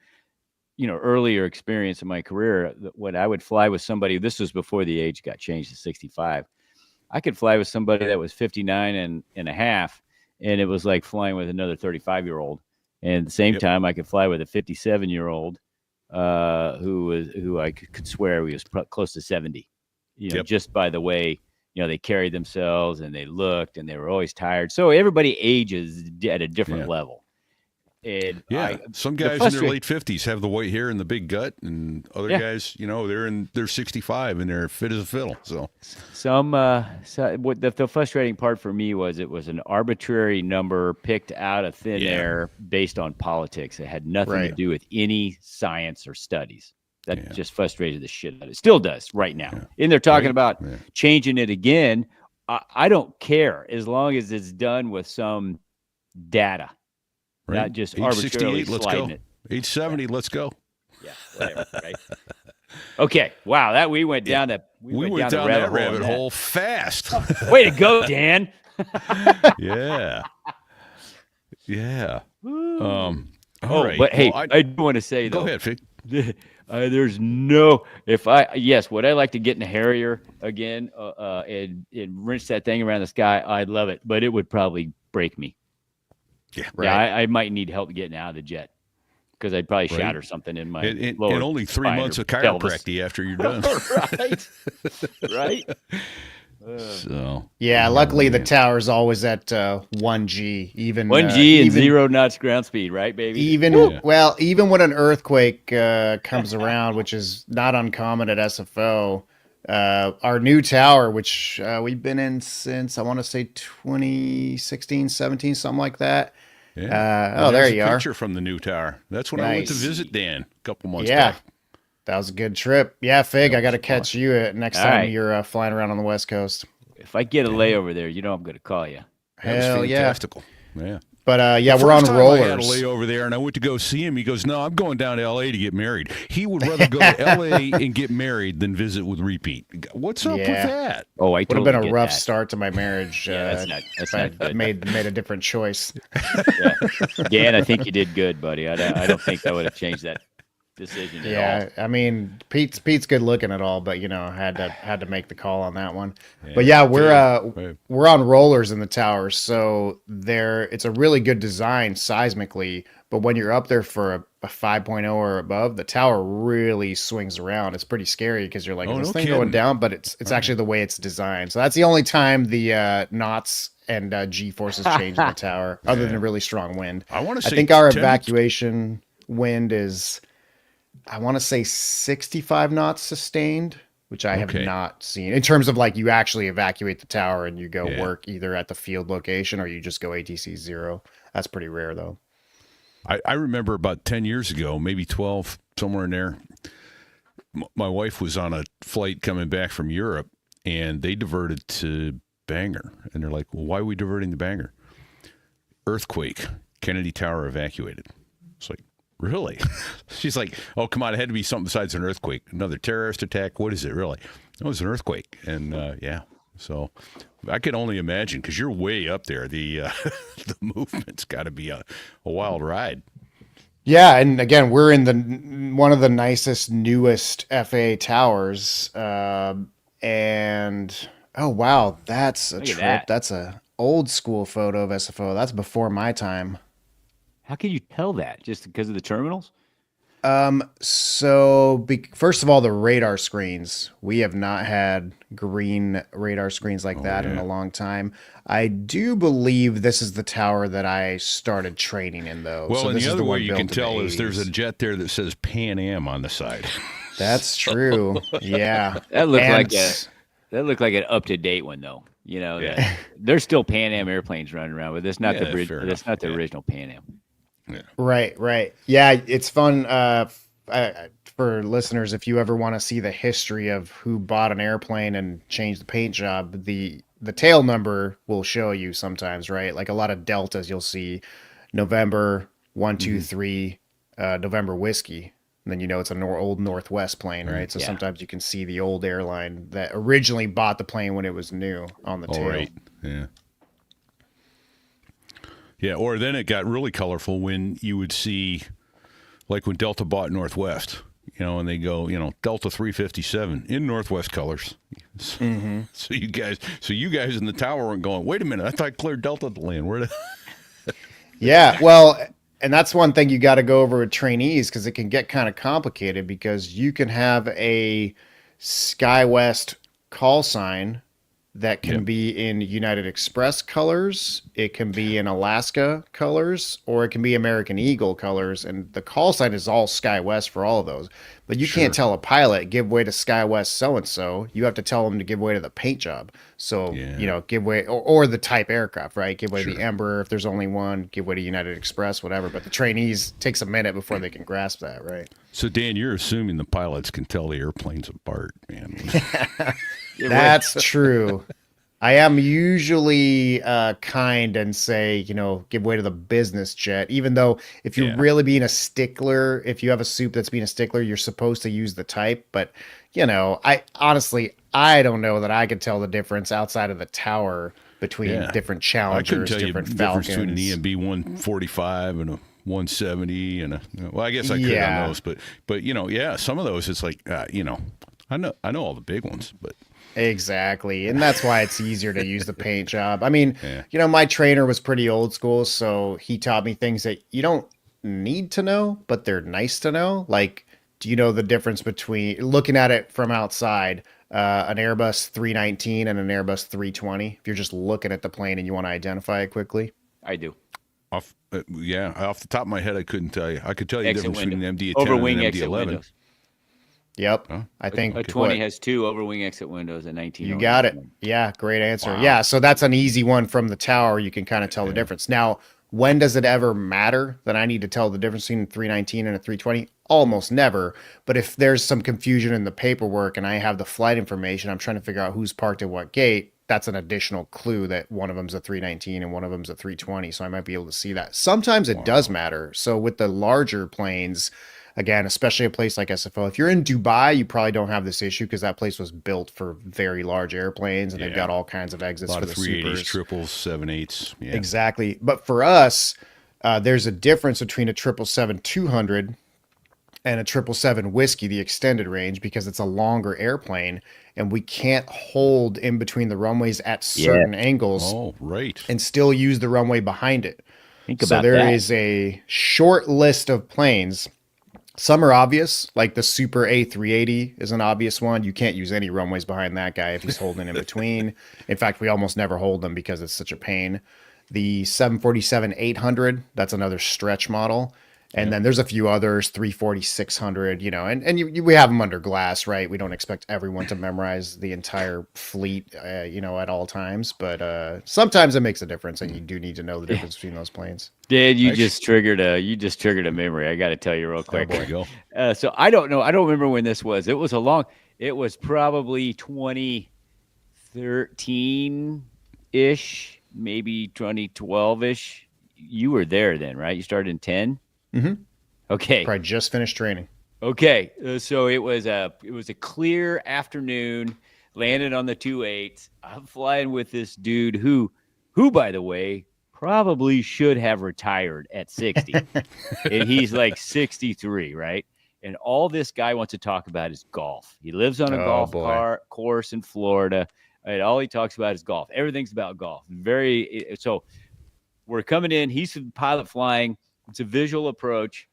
earlier experience in my career, when I would fly with somebody, this was before the age got changed to 65. I could fly with somebody that was 59 and a half, and it was like flying with another 35-year-old. And at the same time, I could fly with a 57-year-old who I could swear he was close to 70. Just by the way, they carried themselves and they looked and they were always tired. So everybody ages at a different level. And some guys in their late 50s have the white hair and the big gut, and other guys, they're 65 and they're fit as a fiddle. So what the frustrating part for me was it was an arbitrary number picked out of thin air based on politics. It had nothing to do with any science or studies. That just frustrated the shit out of it. Still does right now. Yeah. And they're talking about changing it again. I don't care as long as it's done with some data. Right. Not just age arbitrarily 68, let's go. it. Age 70, let's go. Yeah, whatever, right? Okay, wow, we went down that we went down that rabbit hole fast. Way to go, Dan. Yeah. All right. But hey, I do want to say though. Go ahead, Fig. There's no would I like to get in a Harrier again and rinse that thing around the sky? I'd love it, but it would probably break me. Yeah. Yeah, I might need help getting out of the jet because I'd probably shatter something in my And lower only 3 spine months or of pelvis. chiropractic after you're done. Right. So Yeah, luckily the tower's always at 1G, even 1G and even, 0 knots ground speed, right, baby? even even when an earthquake comes around, which is not uncommon at SFO. Our new tower, which we've been in since I want to say 2016, 17, something like that. Yeah. There There's you a are. picture from the new tower. That's when I went to Nice. visit Dan a couple months Yeah, back. that was a good trip. Yeah, Fig, I got to was catch you next All time right. you're flying around on the West Coast. If I get a layover there, you know I'm going to call you. That was Hell yeah. fantastical. Yeah. But yeah, The we're on first time I had a rollers. layover there, and I went to go see him. He goes, "No, I'm going down to L.A. to get married." He would rather go to L.A. and get married than visit with repeat. What's up with Yeah. that? Oh, I Would have totally been a get rough that. start to my marriage. Yeah, that's if not I good. made a different choice. Yeah. Dan, I think you did good, buddy. I don't think I would have changed that decision at Yeah, I mean, Pete's good looking at all, but had to make the call on that one. But yeah, we're on rollers in the tower, so it's a really good design seismically. But when you're up there for a 5.0 or above, the tower really swings around. It's pretty scary because you're like, is this thing going down? But it's actually the way it's designed. So that's the only time the knots and G forces change in the tower, other than a really strong wind. I think our evacuation wind is, I want to say 65 knots sustained, which I have not seen in terms of like you actually evacuate the tower and you go work either at the field location or you just go ATC 0. That's pretty rare though. I remember about 10 years ago, maybe 12, somewhere in there, my wife was on a flight coming back from Europe, and they diverted to Bangor. And they're like, well, why are we diverting to Bangor? Earthquake, Kennedy Tower evacuated. It's like, really? She's like, oh, come on, it had to be something besides an earthquake. Another terrorist attack? What is it, really? It was an earthquake. And, so I could only imagine, because you're way up there. The the movement's got to be a wild ride. Yeah, and again, we're in one of the nicest, newest FAA towers. And, oh, wow, that's a trip. That's a old school photo of SFO. That's before my time. How can you tell that? Just because of the terminals? So first of all, the radar screens, we have not had green radar screens like that in a long time. I do believe this is the tower that I started training in, though. Well, so and this the is other way one you built can in tell the is there's 80s. a jet there that says Pan Am on the side. That's true. Yeah. That looked like an up to date one though. There's still Pan Am airplanes running around, but that's not the original Pan Am. Yeah. Right. Yeah, it's fun for listeners if you ever want to see the history of who bought an airplane and changed the paint job. The tail number will show you sometimes, right? Like a lot of Deltas, you'll see November 123 November whiskey. And then it's an old Northwest plane, right? So sometimes you can see the old airline that originally bought the plane when it was new on the tail. Right. Yeah. Yeah, or then it got really colorful when you would see, like when Delta bought Northwest, and they go, Delta 357 in Northwest colors. Mm-hmm. So you guys in the tower weren't going, wait a minute, I thought I cleared Delta to land. Where? Yeah, well, and that's one thing you got to go over with trainees because it can get kind of complicated because you can have a SkyWest call sign that can be in United Express colors, it can be in Alaska colors, or it can be American Eagle colors, and the call sign is all SkyWest for all of those. But you can't tell a pilot, give way to SkyWest so-and-so. You have to tell them to give way to the paint job. So, give way, or the type aircraft, right? Give way to the Embraer if there's only one, give way to United Express, whatever. But the trainees, takes a minute before they can grasp that, right? So, Dan, you're assuming the pilots can tell the airplanes apart, man. That's true. I am usually kind and say, give way to the business jet, even though if you're really being a stickler, if you have a soup that's being a stickler, you're supposed to use the type. But, I honestly, I don't know that I could tell the difference outside of the tower between different Challengers, different Falcons. I couldn't tell you the difference between an EMB 145 and a 170 and I guess I could on those, but some of those it's like I know all the big ones, but Exactly. And that's why it's easier to use the paint job. I mean, Yeah. my trainer was pretty old school, so he taught me things that you don't need to know, but they're nice to know. Like, do you know the difference between looking at it from outside, an Airbus 319 and an Airbus 320? If you're just looking at the plane and you want to identify it quickly. I do. Off the top of my head, I couldn't tell you. I could tell you the Exit difference between window. an MD-10 Overwing and an exit MD-11. windows. Yep. Huh? I think A 20 what- has 2 overwing exit windows and 19. You got it. Yeah, great answer. Wow. Yeah, so that's an easy one from the tower. You can kind of tell the difference. Now, when does it ever matter that I need to tell the difference between a 319 and a 320? Almost never. But if there's some confusion in the paperwork and I have the flight information, I'm trying to figure out who's parked at what gate. That's an additional clue that one of them's a 319 and one of them's a 320. So I might be able to see that. Sometimes it does matter. So with the larger planes, again, especially a place like SFO, if you're in Dubai, you probably don't have this issue because that place was built for very large airplanes and they've got all kinds of A exits lot for of the 380s, supers. triples, 7.8s. Yeah. Exactly. But for us, there's a difference between a 777-200 and a 777 Whiskey, the extended range, because it's a longer airplane and we can't hold in between the runways at certain angles Oh, right. and still use the runway behind it. Think So about there that. is a short list of planes. Some are obvious, like the Super A380 is an obvious one. You can't use any runways behind that guy if he's holding in between. In fact, we almost never hold them because it's such a pain. The 747-800, that's another stretch model. And then there's a few others, 340-600, we have them under glass, right? We don't expect everyone to memorize the entire fleet, at all times. But sometimes it makes a difference, and you do need to know the difference between those planes. Dad, you just triggered a memory. I got to tell you real quick. There you go. So I don't know. I don't remember when this was. It was probably 2013 ish, maybe 2012 ish. You were there then, right? You started in 10. Mm-hmm. Okay. Probably just finished training. Okay. So it was a clear afternoon. Landed on the 2.8. I'm flying with this dude who by the way, probably should have retired at 60. And he's like 63, right? And all this guy wants to talk about is golf. He lives on a golf course in Florida. And all he talks about is golf. Everything's about golf. So we're coming in. He's the pilot flying. It's a visual approach.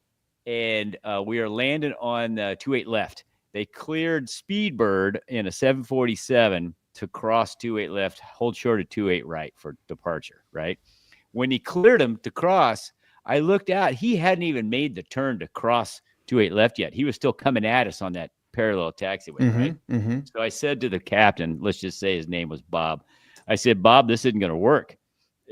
And we are landing on 2.8 left. They cleared Speedbird in a 747 to cross 2.8 left, hold short of 2.8 right for departure, right? When he cleared him to cross, I looked out. He hadn't even made the turn to cross 2.8 left yet. He was still coming at us on that parallel taxiway, right? Mm-hmm. So I said to the captain, let's just say his name was Bob. I said, Bob, this isn't going to work.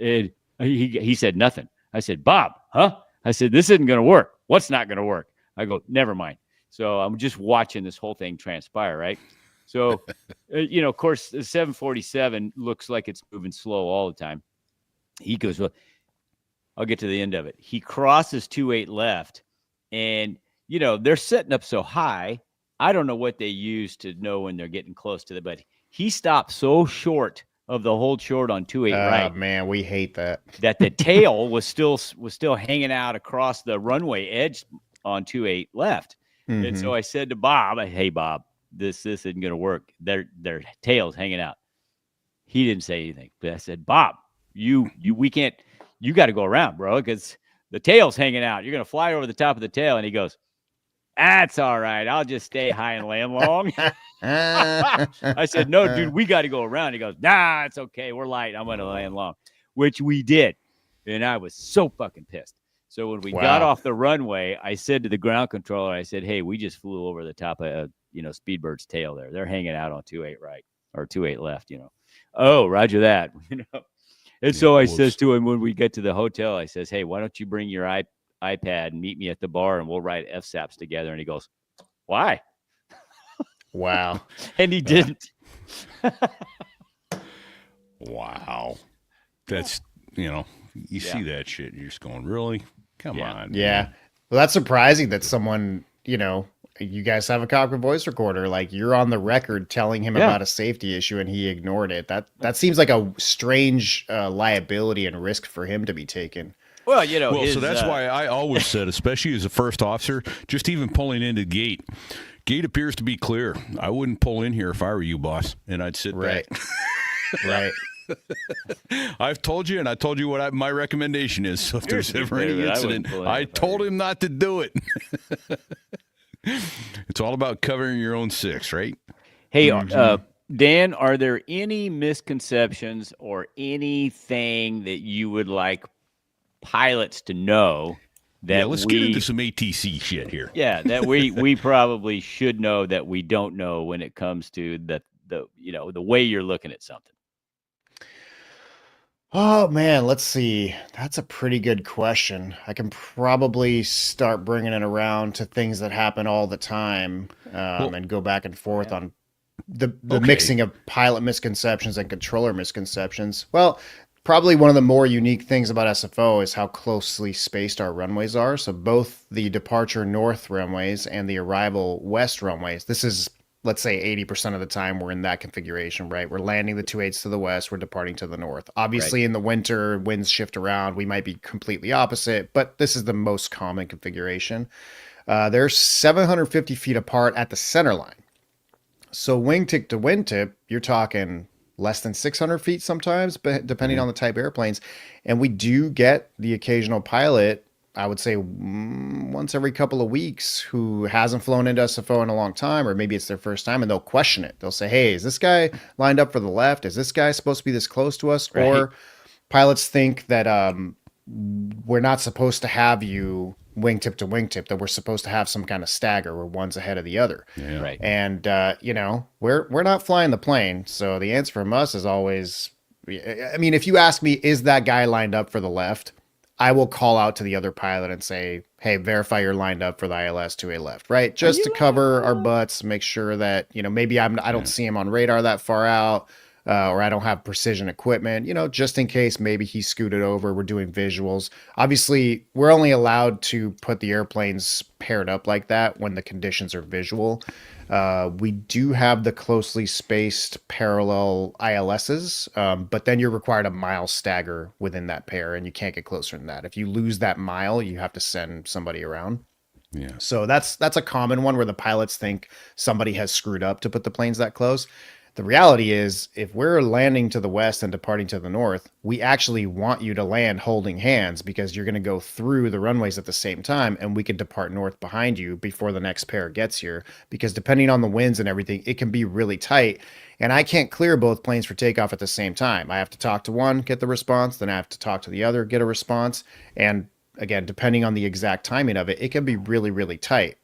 And he said nothing. I said, Bob, huh? I said, this isn't going to work. What's not going to work? I go, never mind. So I'm just watching this whole thing transpire, right? So, of course, the 747 looks like it's moving slow all the time. He goes, well, I'll get to the end of it. He crosses 2.8 left, and, they're setting up so high. I don't know what they use to know when they're getting close to but he stopped so short of the hold short on 2.8 right. Man, we hate that. That the tail was still hanging out across the runway edge on 2.8 left. Mm-hmm. And so I said to Bob, hey, Bob, this isn't going to work. Their tail's hanging out. He didn't say anything. But I said, Bob, we can't, you got to go around, bro, because the tail's hanging out. You're going to fly over the top of the tail. And he goes, that's all right. I'll just stay high and land long. I said, no, dude, we got to go around. He goes, nah, it's okay. We're light. I'm going to land long, which we did. And I was so fucking pissed. So when we got off the runway, I said to the ground controller, I said, hey, we just flew over the top of, Speedbird's tail there. They're hanging out on 2.8 right or 2.8 left, Oh, roger that. And so I says to him when we get to the hotel, I says, hey, why don't you bring your iPad and meet me at the bar and we'll write FSAPs together. And he goes, why? Wow. And he didn't. Wow. That's, you see that shit. You're just going, really? Come on. Yeah. Man. Well, that's surprising that someone, you guys have a cockpit voice recorder. Like you're on the record telling him about a safety issue and he ignored it. That seems like a strange liability and risk for him to be taken. Well, so that's why I always said, especially as a first officer, just even pulling into the gate, Gate appears to be clear. I wouldn't pull in here if I were you, boss, and I'd sit Right. back. Right. I've told you, and I told you what my recommendation is. So if there's ever any David, I incident, wouldn't pull in I if I told were him not to do it. It's all about covering your own six, right? Hey, Dan, are there any misconceptions or anything that you would like pilots to know that Let's get into some ATC shit here. Yeah, that we probably should know that we don't know when it comes to the way you're looking at something. Oh man, let's see. That's a pretty good question. I can probably start bringing it around to things that happen all the time, and go back and forth on the mixing of pilot misconceptions and controller misconceptions. Well, probably one of the more unique things about SFO is how closely spaced our runways are. So both the departure north runways and the arrival west runways. This is, let's say, 80% of the time we're in that configuration, right? We're landing the 28s to the west, we're departing to the north. Obviously, in the winter, winds shift around. We might be completely opposite, but this is the most common configuration. They're 750 feet apart at the center line. So wingtip to wingtip, you're talking less than 600 feet sometimes, but depending on the type of airplanes. And we do get the occasional pilot, I would say once every couple of weeks, who hasn't flown into SFO in a long time, or maybe it's their first time, and they'll question it. They'll say, hey, is this guy lined up for the left? Is this guy supposed to be this close to us? Right. Or pilots think that we're not supposed to have you wingtip to wingtip, that we're supposed to have some kind of stagger where one's ahead of the other. Yeah. Right. And, we're not flying the plane. So the answer from us is always, I mean, if you ask me, is that guy lined up for the left? I will call out to the other pilot and say, hey, verify you're lined up for the ILS 2A left, right? Just to cover our butts, make sure that, maybe I don't see him on radar that far out, or I don't have precision equipment, just in case maybe he scooted over. We're doing visuals. Obviously, we're only allowed to put the airplanes paired up like that when the conditions are visual. We do have the closely spaced parallel ILSs, but then you're required a mile stagger within that pair, and you can't get closer than that. If you lose that mile, you have to send somebody around. Yeah. So that's a common one where the pilots think somebody has screwed up to put the planes that close. The reality is, if we're landing to the west and departing to the north, we actually want you to land holding hands, because you're going to go through the runways at the same time, and we can depart north behind you before the next pair gets here, because depending on the winds and everything, it can be really tight. And I can't clear both planes for takeoff at the same time. I have to talk to one, get the response, then I have to talk to the other, get a response. And again, depending on the exact timing of it, it can be really, really tight.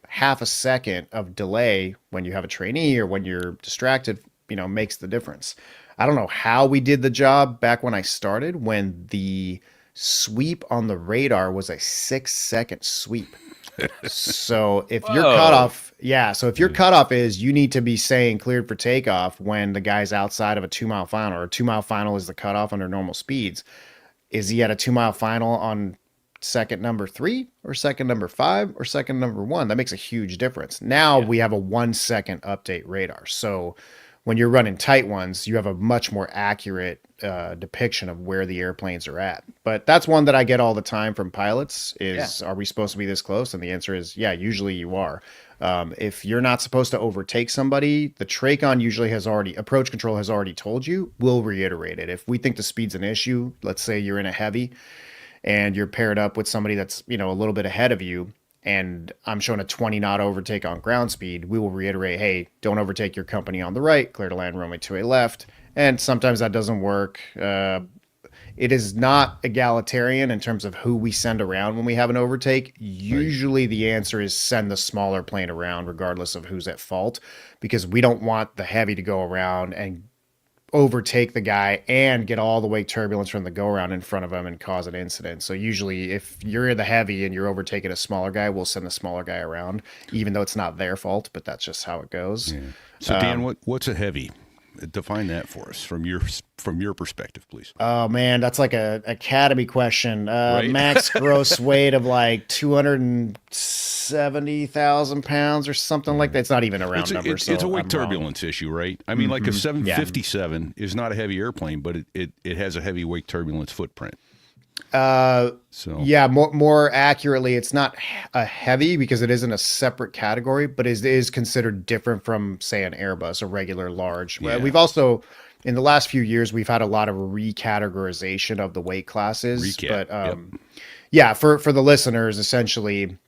Half a second of delay when you have a trainee or when you're distracted, makes the difference. I don't know how we did the job back when I started, when the sweep on the radar was a 6-second sweep. So if your cutoff, is you need to be saying cleared for takeoff when the guy's outside of a 2-mile final, or a 2-mile final is the cutoff under normal speeds. Is he at a 2-mile final on second number 3 or second number 5 or second number 1? That makes a huge difference. Now we have a 1-second update radar. So when you're running tight ones, you have a much more accurate depiction of where the airplanes are at. But that's one that I get all the time from pilots is, are we supposed to be this close? And the answer is, yeah, usually you are. If you're not supposed to overtake somebody, the TRACON usually approach control has already told you, we'll reiterate it. If we think the speed's an issue, let's say you're in a heavy and you're paired up with somebody that's, a little bit ahead of you, and I'm showing a 20 knot overtake on ground speed, we will reiterate, hey, don't overtake your company on the right, clear to land runway 2A left. And sometimes that doesn't work. It is not egalitarian in terms of who we send around when we have an overtake. Usually the answer is send the smaller plane around regardless of who's at fault, because we don't want the heavy to go around and overtake the guy and get all the way turbulence from the go around in front of him and cause an incident. So usually if you're the heavy and you're overtaking a smaller guy, we'll send the smaller guy around, even though it's not their fault, but that's just how it goes. Yeah. So Dan, what's a heavy? Define that for us from your perspective, please. Oh man, that's like a academy question. Right? Max gross weight of like 270,000 pounds or something like that. It's not even a round number. It's a weight turbulence issue, right? I mean, like a 757 is not a heavy airplane, but it has a heavy weight turbulence footprint. So Yeah, more accurately, it's not a heavy because it isn't a separate category, but it is considered different from, say, an Airbus, a regular large. Yeah. We've also, in the last few years, we've had a lot of recategorization of the weight classes. Recap, But yeah, for the listeners, essentially,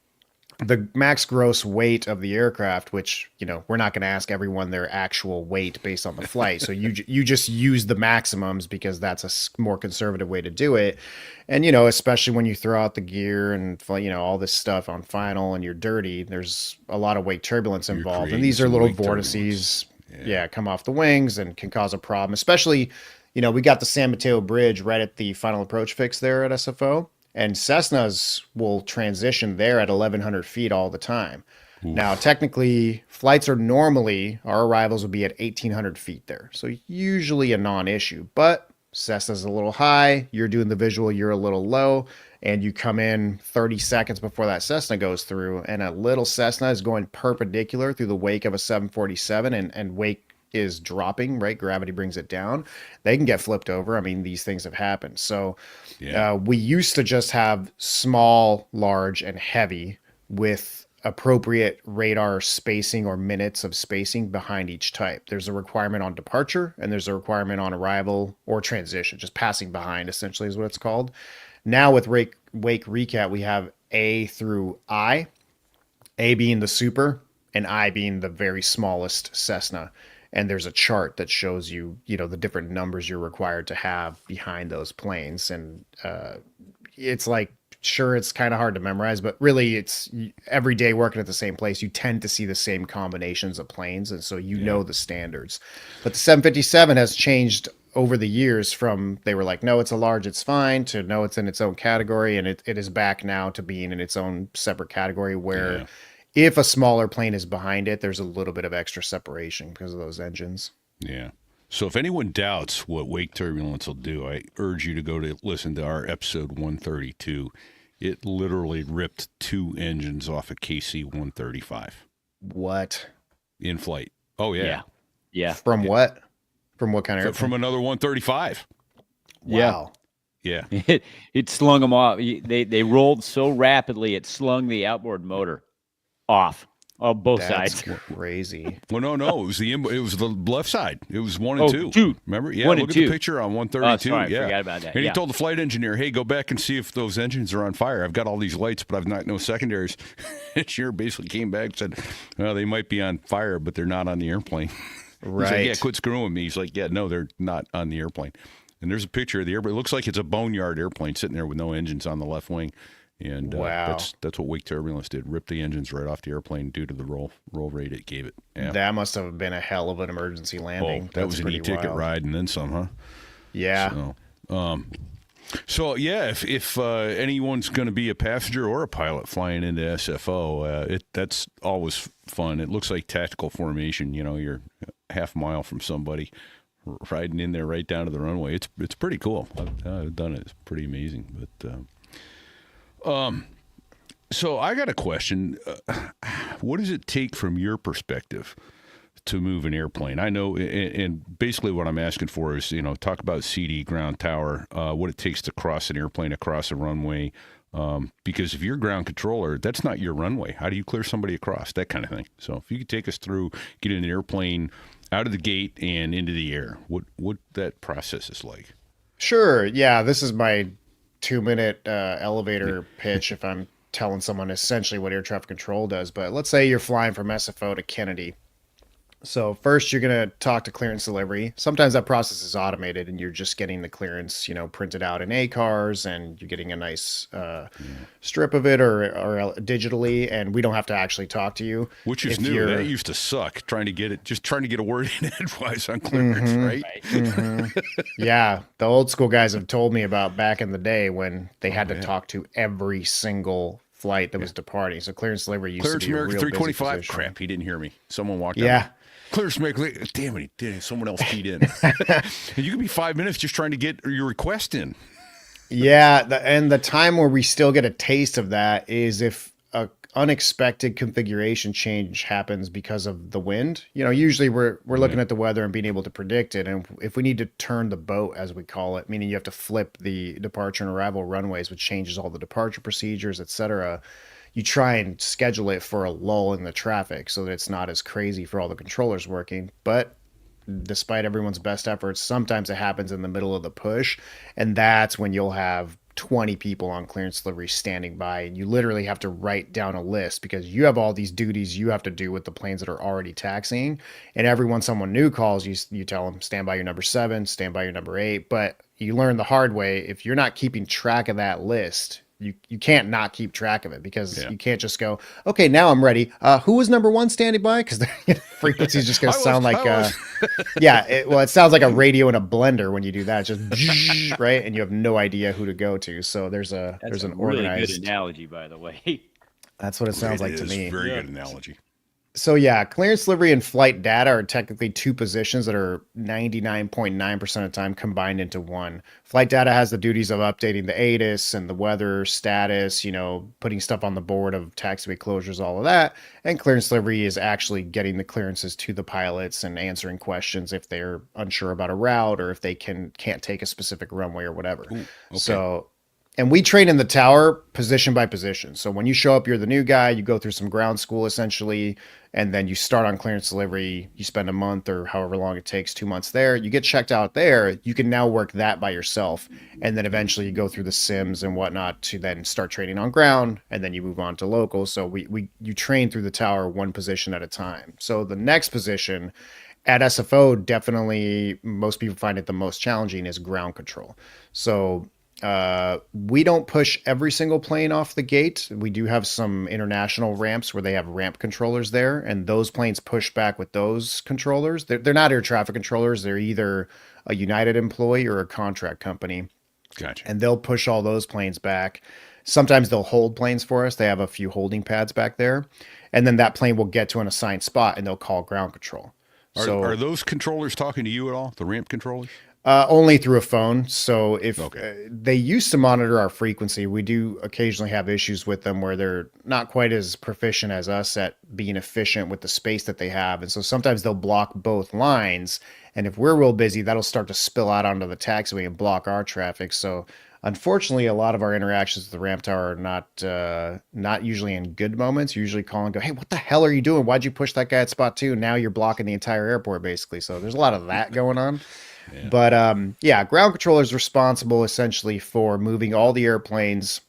the max gross weight of the aircraft, which, we're not going to ask everyone their actual weight based on the flight. So you just use the maximums because that's a more conservative way to do it. And, especially when you throw out the gear and, all this stuff on final and you're dirty, there's a lot of wake turbulence involved. And creating these are some little wake vortices, turbulence. come off the wings and can cause a problem, especially, we got the San Mateo Bridge right at the final approach fix there at SFO. And Cessnas will transition there at 1,100 feet all the time. Oof. Now, technically, flights our arrivals will be at 1,800 feet there. So usually a non-issue. But Cessna's a little high, you're doing the visual, you're a little low, and you come in 30 seconds before that Cessna goes through, and a little Cessna is going perpendicular through the wake of a 747, and wake is dropping, right? Gravity brings it down. They can get flipped over. I mean, these things have happened. So we used to just have small, large, and heavy with appropriate radar spacing or minutes of spacing behind each type. There's a requirement on departure and there's a requirement on arrival or transition, just passing behind essentially is what it's called. Now with wake recap, we have A through I, A being the super and I being the very smallest Cessna. And there's a chart that shows you, the different numbers you're required to have behind those planes. And it's like, sure, it's kind of hard to memorize, but really it's every day working at the same place. You tend to see the same combinations of planes. And so know the standards. But the 757 has changed over the years from they were like, no, it's a large, it's fine, to no, it's in its own category. And it is back now to being in its own separate category where if a smaller plane is behind it, there's a little bit of extra separation because of those engines. Yeah. So if anyone doubts what wake turbulence will do, I urge you to go to listen to our episode 132. It literally ripped 2 engines off a KC-135. What? In flight. Oh, yeah. Yeah. From what? From what kind of airplane? From another 135. Wow. Yeah. It slung them off. They rolled so rapidly, it slung the outboard motor off on both sides. Crazy. Well, no, it was the left side. It was 1 and 2. Remember? Yeah, look at the picture on 132. Sorry, I forgot about that. And he told the flight engineer, "Hey, go back and see if those engines are on fire. I've got all these lights, but I've not no secondaries." Engineer basically came back and said, "Well, they might be on fire, but they're not on the airplane." Right. He's like, "Yeah, quit screwing me." He's like, "Yeah, no, they're not on the airplane." And there's a picture of the airplane. It looks like it's a boneyard airplane sitting there with no engines on the left wing. And that's what wake turbulence did. Ripped the engines right off the airplane due to the roll rate it gave it. Yeah. That must have been a hell of an emergency landing. That was an e-ticket ride and then some, huh? Yeah. So if anyone's going to be a passenger or a pilot flying into SFO, that's always fun. It looks like tactical formation. You're half a mile from somebody riding in there right down to the runway. It's pretty cool. I've done it. It's pretty amazing. But so I got a question. What does it take from your perspective to move an airplane? I know, and basically what I'm asking for is, talk about CD, ground tower, what it takes to cross an airplane across a runway. Because if you're a ground controller, that's not your runway. How do you clear somebody across? That kind of thing. So if you could take us through getting an airplane out of the gate and into the air, what that process is like. Sure. Yeah, this is my 2-minute elevator pitch if I'm telling someone essentially what air traffic control does. But let's say you're flying from SFO to Kennedy. So first you're going to talk to clearance delivery. Sometimes that process is automated and you're just getting the clearance, printed out in ACARs and you're getting a nice strip of it or digitally, and we don't have to actually talk to you. Which is new. That used to suck, trying to get a word in edgewise on clearance, right? Mm-hmm. Yeah. The old school guys have told me about back in the day when they had to talk to every single flight that was departing. So clearance delivery used to be America a real 325. busy Crap, he didn't hear me. Someone walked out. Yeah. Clearance America. Damn it, he did. Someone else keyed in. And you could be 5 minutes just trying to get your request in. Yeah, and the time where we still get a taste of that is if unexpected configuration change happens because of the wind. Usually we're looking at the weather and being able to predict it. And if we need to turn the boat, as we call it, meaning you have to flip the departure and arrival runways, which changes all the departure procedures, etc., you try and schedule it for a lull in the traffic so that it's not as crazy for all the controllers working. But despite everyone's best efforts, sometimes it happens in the middle of the push, and that's when you'll have 20 people on clearance delivery standing by, and you literally have to write down a list because you have all these duties you have to do with the planes that are already taxiing. And every when someone new calls, you tell them, stand by your number 7, stand by your number 8. But you learn the hard way, if you're not keeping track of that list, you can't not keep track of it, because you can't just go, okay, now I'm ready. Who was number 1 standing by? Because the frequency is just going to sound like, it sounds like a radio in a blender when you do that. It's just right, and you have no idea who to go to. So there's an really organized good analogy, by the way. That's what it sounds like to me. Very good analogy. So clearance delivery and flight data are technically two positions that are 99.9% of the time combined into one. Flight data has the duties of updating the ATIS and the weather status, putting stuff on the board of taxiway closures, all of that. And clearance delivery is actually getting the clearances to the pilots and answering questions if they're unsure about a route or if they can't take a specific runway or whatever. Ooh, okay. And we train in the tower position by position. So when you show up, you're the new guy, you go through some ground school essentially, and then you start on clearance delivery. You spend a month or however long it takes, 2 months there. You get checked out there. You can now work that by yourself. And then eventually you go through the sims and whatnot to then start training on ground. And then you move on to local. So you train through the tower one position at a time. So the next position at SFO, definitely most people find it the most challenging, is ground control. So we don't push every single plane off the gate. We do have some international ramps where they have ramp controllers there, and those planes push back with those controllers. They're not air traffic controllers. They're either a United employee or a contract company. Gotcha. And they'll push all those planes back. Sometimes they'll hold planes for us. They have a few holding pads back there. And then that plane will get to an assigned spot and they'll call ground control. Are those controllers talking to you at all, the ramp controllers? Only through a phone. So if they used to monitor our frequency, we do occasionally have issues with them where they're not quite as proficient as us at being efficient with the space that they have. And so sometimes they'll block both lines. And if we're real busy, that'll start to spill out onto the taxiway and block our traffic. So unfortunately, a lot of our interactions with the ramp tower are not usually in good moments. You usually call and go, hey, what the hell are you doing? Why'd you push that guy at spot 2? Now you're blocking the entire airport, basically. So there's a lot of that going on. Yeah. But ground control is responsible essentially for moving all the airplanes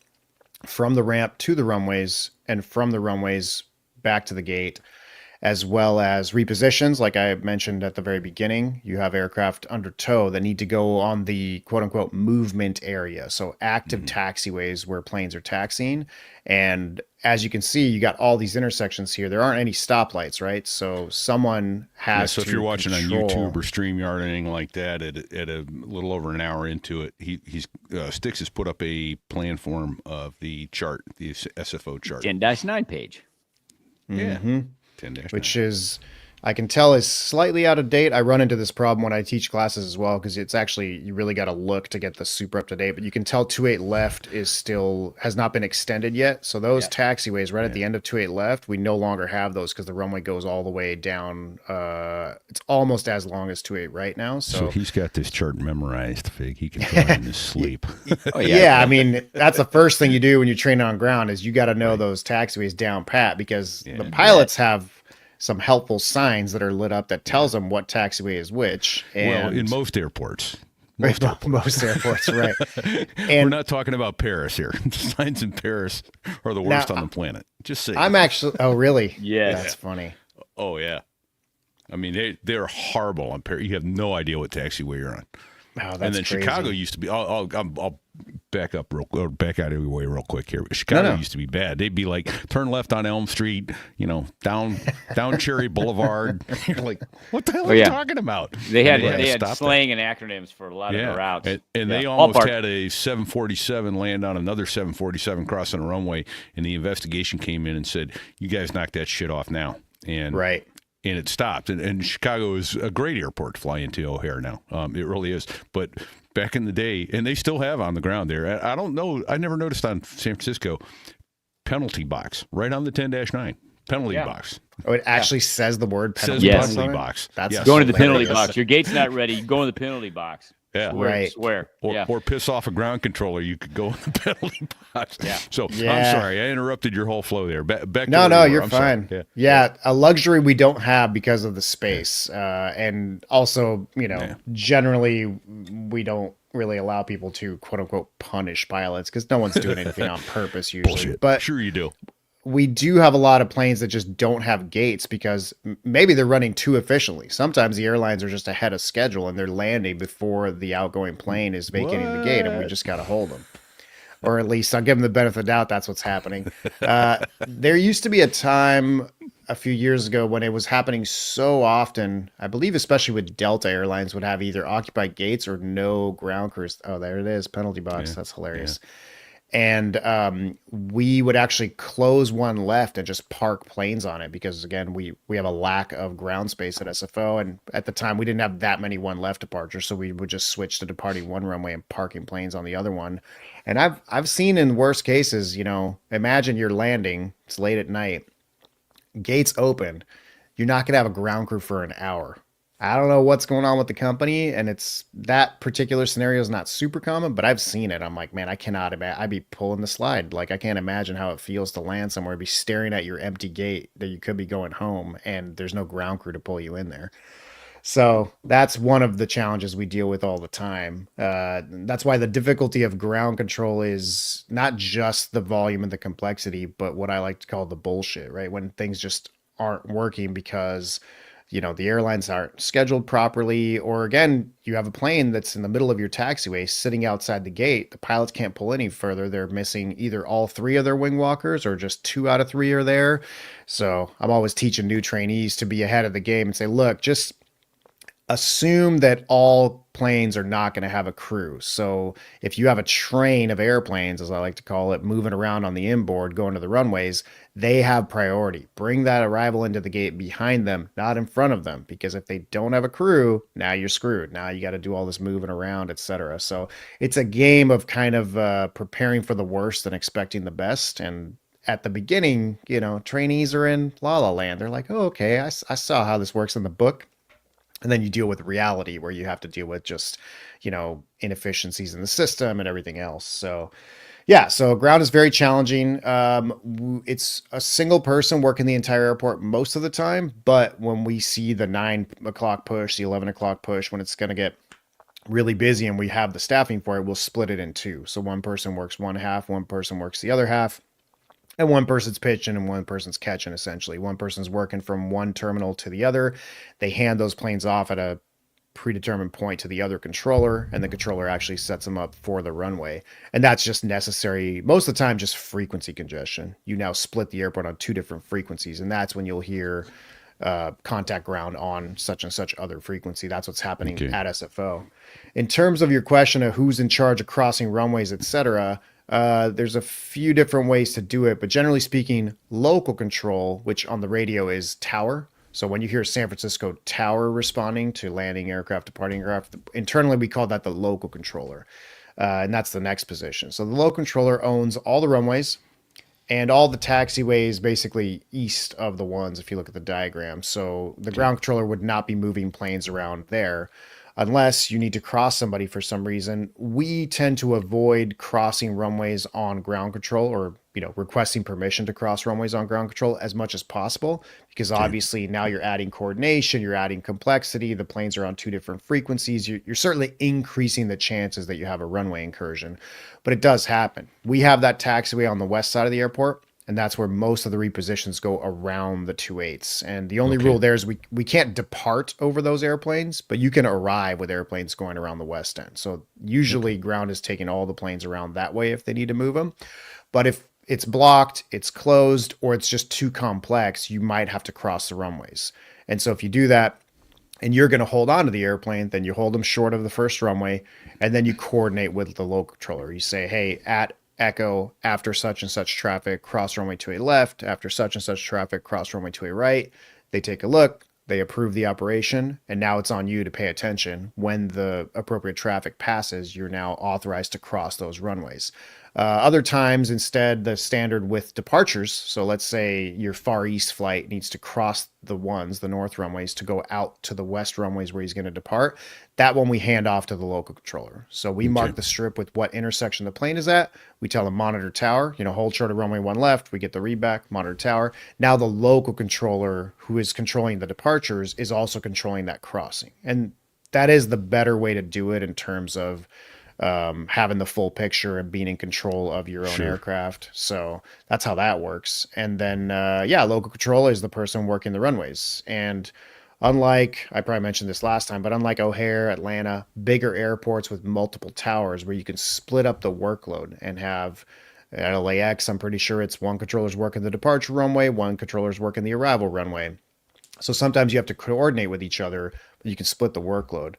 from the ramp to the runways and from the runways back to the gate, as well as repositions. Like I mentioned at the very beginning, you have aircraft under tow that need to go on the quote unquote movement area. So active taxiways where planes are taxiing. And as you can see, you got all these intersections here. There aren't any stoplights, right? So someone has so if you're watching on YouTube or StreamYard or anything like that, at a little over an hour into it, Styx has put up a plan form of the chart, the SFO chart. 10-9 page. Yeah. 10-9. Which is, I can tell, is slightly out of date. I run into this problem when I teach classes as well, because it's actually, you really got to look to get the super up to date, but you can tell 28 left has not been extended yet. So those taxiways right at the end of 28 left, we no longer have those because the runway goes all the way down. It's almost as long as 28 right now. So he's got this chart memorized, Fig. He can go in his sleep. I mean, that's the first thing you do when you're training on ground is you got to know those taxiways down pat, because the pilots have some helpful signs that are lit up that tells them what taxiway is which. And in most airports. Most airports, right. And we're not talking about Paris here. The signs in Paris are the worst on the planet. Just saying. I'm actually, oh, really? Yeah. That's funny. Oh, yeah. I mean, they're horrible on Paris. You have no idea what taxiway you're on. Oh, that's and then crazy. Chicago used to be. I'll back up back out of your way real quick here. Chicago used to be bad. They'd be like, turn left on Elm Street, down Cherry Boulevard. You're like, what the hell are you talking about? They had slang and acronyms for a lot of the routes. And they almost had a 747 land on another 747 crossing a runway, and the investigation came in and said, you guys knock that shit off now. And right. And it stopped. And Chicago is a great airport to fly into O'Hare now. It really is. But back in the day, and they still have on the ground there. I don't know. I never noticed on San Francisco, penalty box right on the 10-9 penalty box. Oh, it actually says the word Says penalty Yes. box. penalty on it? box. That's Yes. Go into the penalty hilarious. box. Your gate's not ready. Go in the penalty box. Yeah. Right. Swear. Or piss off a ground controller. You could go in the penalty box. Yeah. So Yeah. I'm sorry, I interrupted your whole flow there. Back to No, where no, we were. you're I'm sorry. fine. Yeah, a luxury we don't have because of the space, and also, generally we don't really allow people to quote unquote punish pilots because no one's doing anything on purpose usually. Bullshit. But Sure you do. we do have a lot of planes that just don't have gates because maybe they're running too efficiently. Sometimes the airlines are just ahead of schedule and they're landing before the outgoing plane is vacating the gate, and we just got to hold them. Or at least I'll give them the benefit of the doubt that's what's happening. There used to be a time a few years ago when it was happening so often, I believe especially with Delta Airlines would have either occupied gates or no ground crews. Oh, there it is, penalty box. That's hilarious. And we would actually close one left and just park planes on it because, again, we have a lack of ground space at SFO. And at the time, we didn't have that many one left departures. So we would just switch to departing one runway and parking planes on the other one. And I've seen in worst cases, imagine you're landing, it's late at night, gates open, you're not going to have a ground crew for an hour. I don't know what's going on with the company, and it's that particular scenario is not super common, but I've seen it. I'm like, man, I cannot imagine. I'd be pulling the slide. Like, I can't imagine how it feels to land somewhere, be staring at your empty gate that you could be going home, and there's no ground crew to pull you in there. So that's one of the challenges we deal with all the time. That's why the difficulty of ground control is not just the volume and the complexity, but what I like to call the bullshit, right? When things just aren't working because the airlines aren't scheduled properly, or again, you have a plane that's in the middle of your taxiway sitting outside the gate. The pilots can't pull any further. They're missing either all three of their wing walkers or just 2 out of 3 are there. So I'm always teaching new trainees to be ahead of the game and say, look, just assume that all planes are not going to have a crew. So if you have a train of airplanes, as I like to call it, moving around on the inboard, going to the runways, they have priority. Bring that arrival into the gate behind them, not in front of them, because if they don't have a crew, now you're screwed. Now you got to do all this moving around, etc. So it's a game of kind of preparing for the worst and expecting the best. And at the beginning, trainees are in la la land. They're like, oh, okay, I saw how this works in the book. And then you deal with reality where you have to deal with just, inefficiencies in the system and everything else. So, yeah, so ground is very challenging. It's a single person working the entire airport most of the time. But when we see the 9 o'clock push, the 11 o'clock push, when it's going to get really busy and we have the staffing for it, we'll split it in 2. So one person works one half, one person works the other half. And one person's pitching and one person's catching, essentially. One person's working from one terminal to the other. They hand those planes off at a predetermined point to the other controller, and the controller actually sets them up for the runway. And that's just necessary, most of the time, just frequency congestion. You now split the airport on 2 different frequencies, and that's when you'll hear contact ground on such and such other frequency. That's what's happening at SFO. In terms of your question of who's in charge of crossing runways, etc., there's a few different ways to do it, but generally speaking, local control, which on the radio is tower. So when you hear San Francisco tower responding to landing aircraft, departing aircraft, internally we call that the local controller. And that's the next position. So the local controller owns all the runways and all the taxiways basically east of the ones, if you look at the diagram. So the ground controller would not be moving planes around there. Unless you need to cross somebody for some reason. We tend to avoid crossing runways on ground control or, requesting permission to cross runways on ground control as much as possible, because obviously now you're adding coordination, you're adding complexity. The planes are on 2 different frequencies. You're certainly increasing the chances that you have a runway incursion, but it does happen. We have that taxiway on the west side of the airport. And that's where most of the repositions go around the 2.8s. And the only rule there is we can't depart over those airplanes, but you can arrive with airplanes going around the west end. So usually ground is taking all the planes around that way if they need to move them. But if it's blocked, it's closed, or it's just too complex, you might have to cross the runways. And so if you do that, and you're going to hold on to the airplane, then you hold them short of the first runway, and then you coordinate with the local controller. You say, hey, at Echo, after such and such traffic, cross runway to a left. After such and such traffic, cross runway to a right. They take a look, they approve the operation, and now it's on you to pay attention. When the appropriate traffic passes, you're now authorized to cross those runways. Other times, instead, the standard with departures. So let's say your Far East flight needs to cross the north runways to go out to the west runways where he's going to depart. That one we hand off to the local controller. So we mark the strip with what intersection the plane is at. We tell them monitor tower, hold short of runway 1 left. We get the read back, monitor tower. Now the local controller who is controlling the departures is also controlling that crossing. And that is the better way to do it in terms of having the full picture and being in control of your own aircraft. So that's how that works. And then, local controller is the person working the runways. And unlike, I probably mentioned this last time, but unlike O'Hare, Atlanta, bigger airports with multiple towers where you can split up the workload and have at LAX, I'm pretty sure it's one controller's working the departure runway, one controller's working the arrival runway. So sometimes you have to coordinate with each other, but you can split the workload.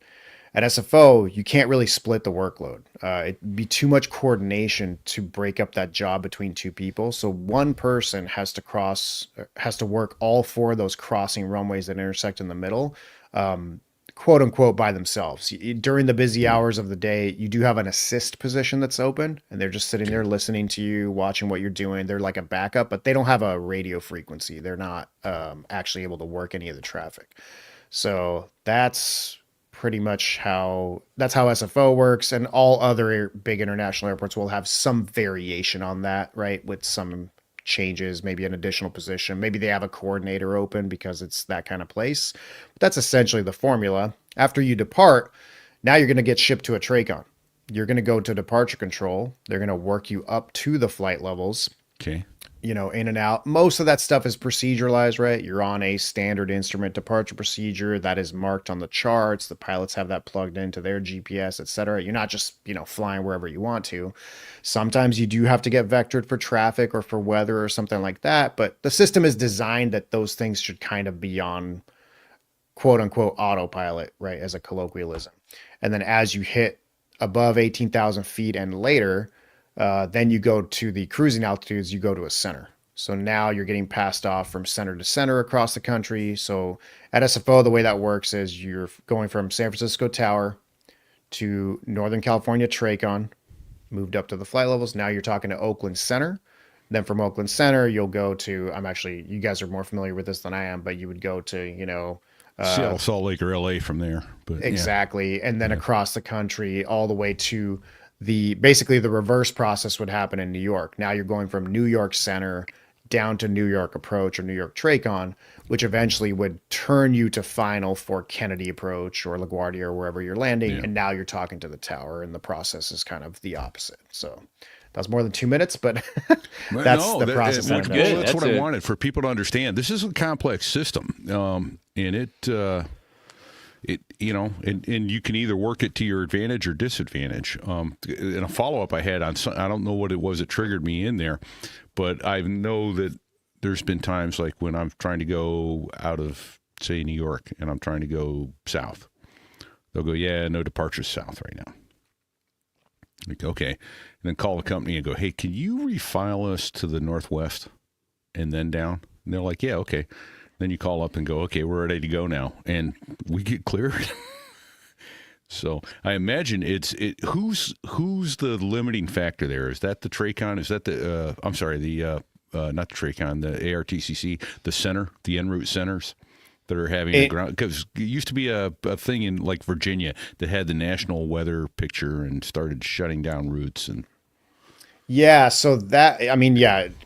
At SFO, you can't really split the workload. It'd be too much coordination to break up that job between two people. So one person has to work all 4 of those crossing runways that intersect in the middle, quote unquote, by themselves. During the busy hours of the day, you do have an assist position that's open, and they're just sitting there listening to you, watching what you're doing. They're like a backup, but they don't have a radio frequency. They're not actually able to work any of the traffic. So that's pretty much that's how SFO works, and all other big international airports will have some variation on that, right? With some changes, maybe an additional position, maybe they have a coordinator open because it's that kind of place. But that's essentially the formula. After you depart, now you're going to get shipped to a TRACON. You're going to go to departure control. They're going to work you up to the flight levels. Okay. In and out. Most of that stuff is proceduralized, right? You're on a standard instrument departure procedure that is marked on the charts. The pilots have that plugged into their GPS, etc. You're not just, flying wherever you want to. Sometimes you do have to get vectored for traffic or for weather or something like that, but the system is designed that those things should kind of be on quote unquote autopilot, right? As a colloquialism. And then as you hit above 18,000 feet and later, then you go to the cruising altitudes, you go to a center. So now you're getting passed off from center to center across the country. So at SFO, the way that works is you're going from San Francisco Tower to Northern California TRACON, moved up to the flight levels. Now you're talking to Oakland Center. Then from Oakland Center, you'll go to, you guys are more familiar with this than I am, but you would go to, Seattle, Salt Lake, or LA from there. But exactly. Yeah. And then across the country, all the way to basically the reverse process would happen in New York. Now you're going from New York Center down to New York Approach or New York TRACON, which eventually would turn you to final for Kennedy Approach or LaGuardia or wherever you're landing. Yeah. And now you're talking to the tower, and the process is kind of the opposite. So that was more than 2 minutes, but that's the process. That's good. That's what I wanted for people to understand. This is a complex system, and and you can either work it to your advantage or disadvantage. In a follow-up I had on, I don't know what it was that triggered me in there, but I know that there's been times like when I'm trying to go out of, say, New York, and I'm trying to go south. They'll go, yeah, no departures south right now. Like, okay. And then call the company and go, hey, can you refile us to the northwest and then down? And they're like, yeah, okay. Then you call up and go, okay, we're ready to go now. And we get cleared. So I imagine who's the limiting factor there? Is that the TRACON? Is that not the TRACON, the ARTCC, the center, the en route centers that are having a ground? Because it used to be a thing in like Virginia that had the national weather picture and started shutting down routes. And yeah, so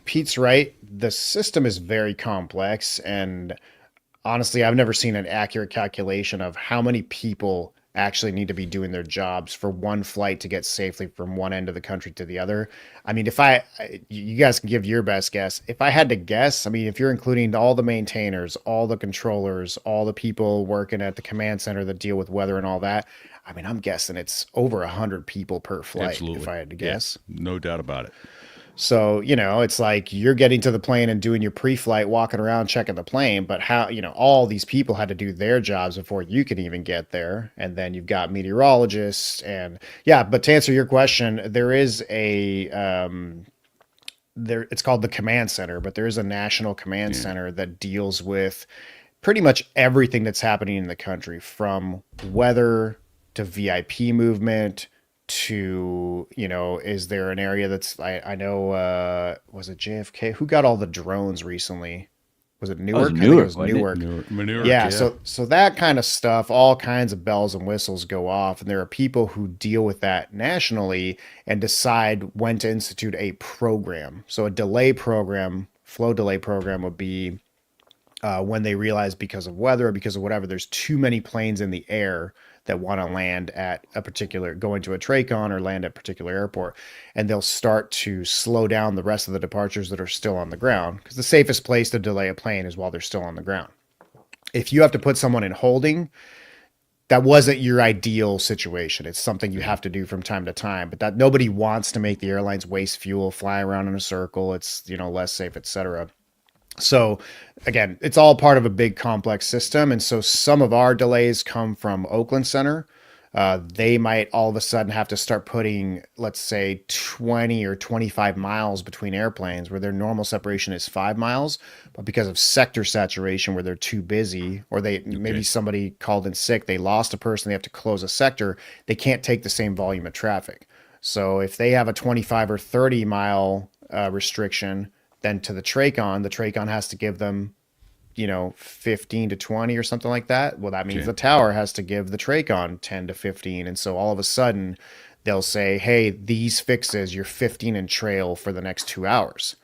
Pete's right. The system is very complex, and honestly, I've never seen an accurate calculation of how many people actually need to be doing their jobs for one flight to get safely from one end of the country to the other. I mean, you guys can give your best guess. If I had to guess, if you're including all the maintainers, all the controllers, all the people working at the command center that deal with weather and all that, I'm guessing it's over 100 people per flight. Absolutely. If I had to guess. Yeah, no doubt about it. So, it's like you're getting to the plane and doing your pre-flight, walking around, checking the plane, but how, all these people had to do their jobs before you could even get there. And then you've got meteorologists but to answer your question, there is it's called the command center, but there is a national command center that deals with pretty much everything that's happening in the country, from weather to VIP movement to, is there an area that's, I know, was it JFK? Who got all the drones recently? Was it Newark? I think it was wasn't it? Newark. Manure, Yeah, so that kind of stuff, all kinds of bells and whistles go off, and there are people who deal with that nationally and decide when to institute a program. So a delay program, flow delay program would be when they realize because of weather or because of whatever, there's too many planes in the air that want to land at a particular, go into a TRACON or land at a particular airport. And they'll start to slow down the rest of the departures that are still on the ground, because the safest place to delay a plane is while they're still on the ground. If you have to put someone in holding, that wasn't your ideal situation. It's something you have to do from time to time, but that nobody wants to make the airlines waste fuel, fly around in a circle. It's, less safe, etc. So again, it's all part of a big complex system. And so some of our delays come from Oakland Center. They might all of a sudden have to start putting, let's say, 20 or 25 miles between airplanes where their normal separation is 5 miles. But because of sector saturation where they're too busy, or maybe somebody called in sick, they lost a person, they have to close a sector, they can't take the same volume of traffic. So if they have a 25 or 30 mile restriction, then to the TRACON has to give them, 15 to 20 or something like that. Well, that means the tower has to give the TRACON 10 to 15. And so all of a sudden they'll say, hey, these fixes, you're 15 in trail for the next 2 hours.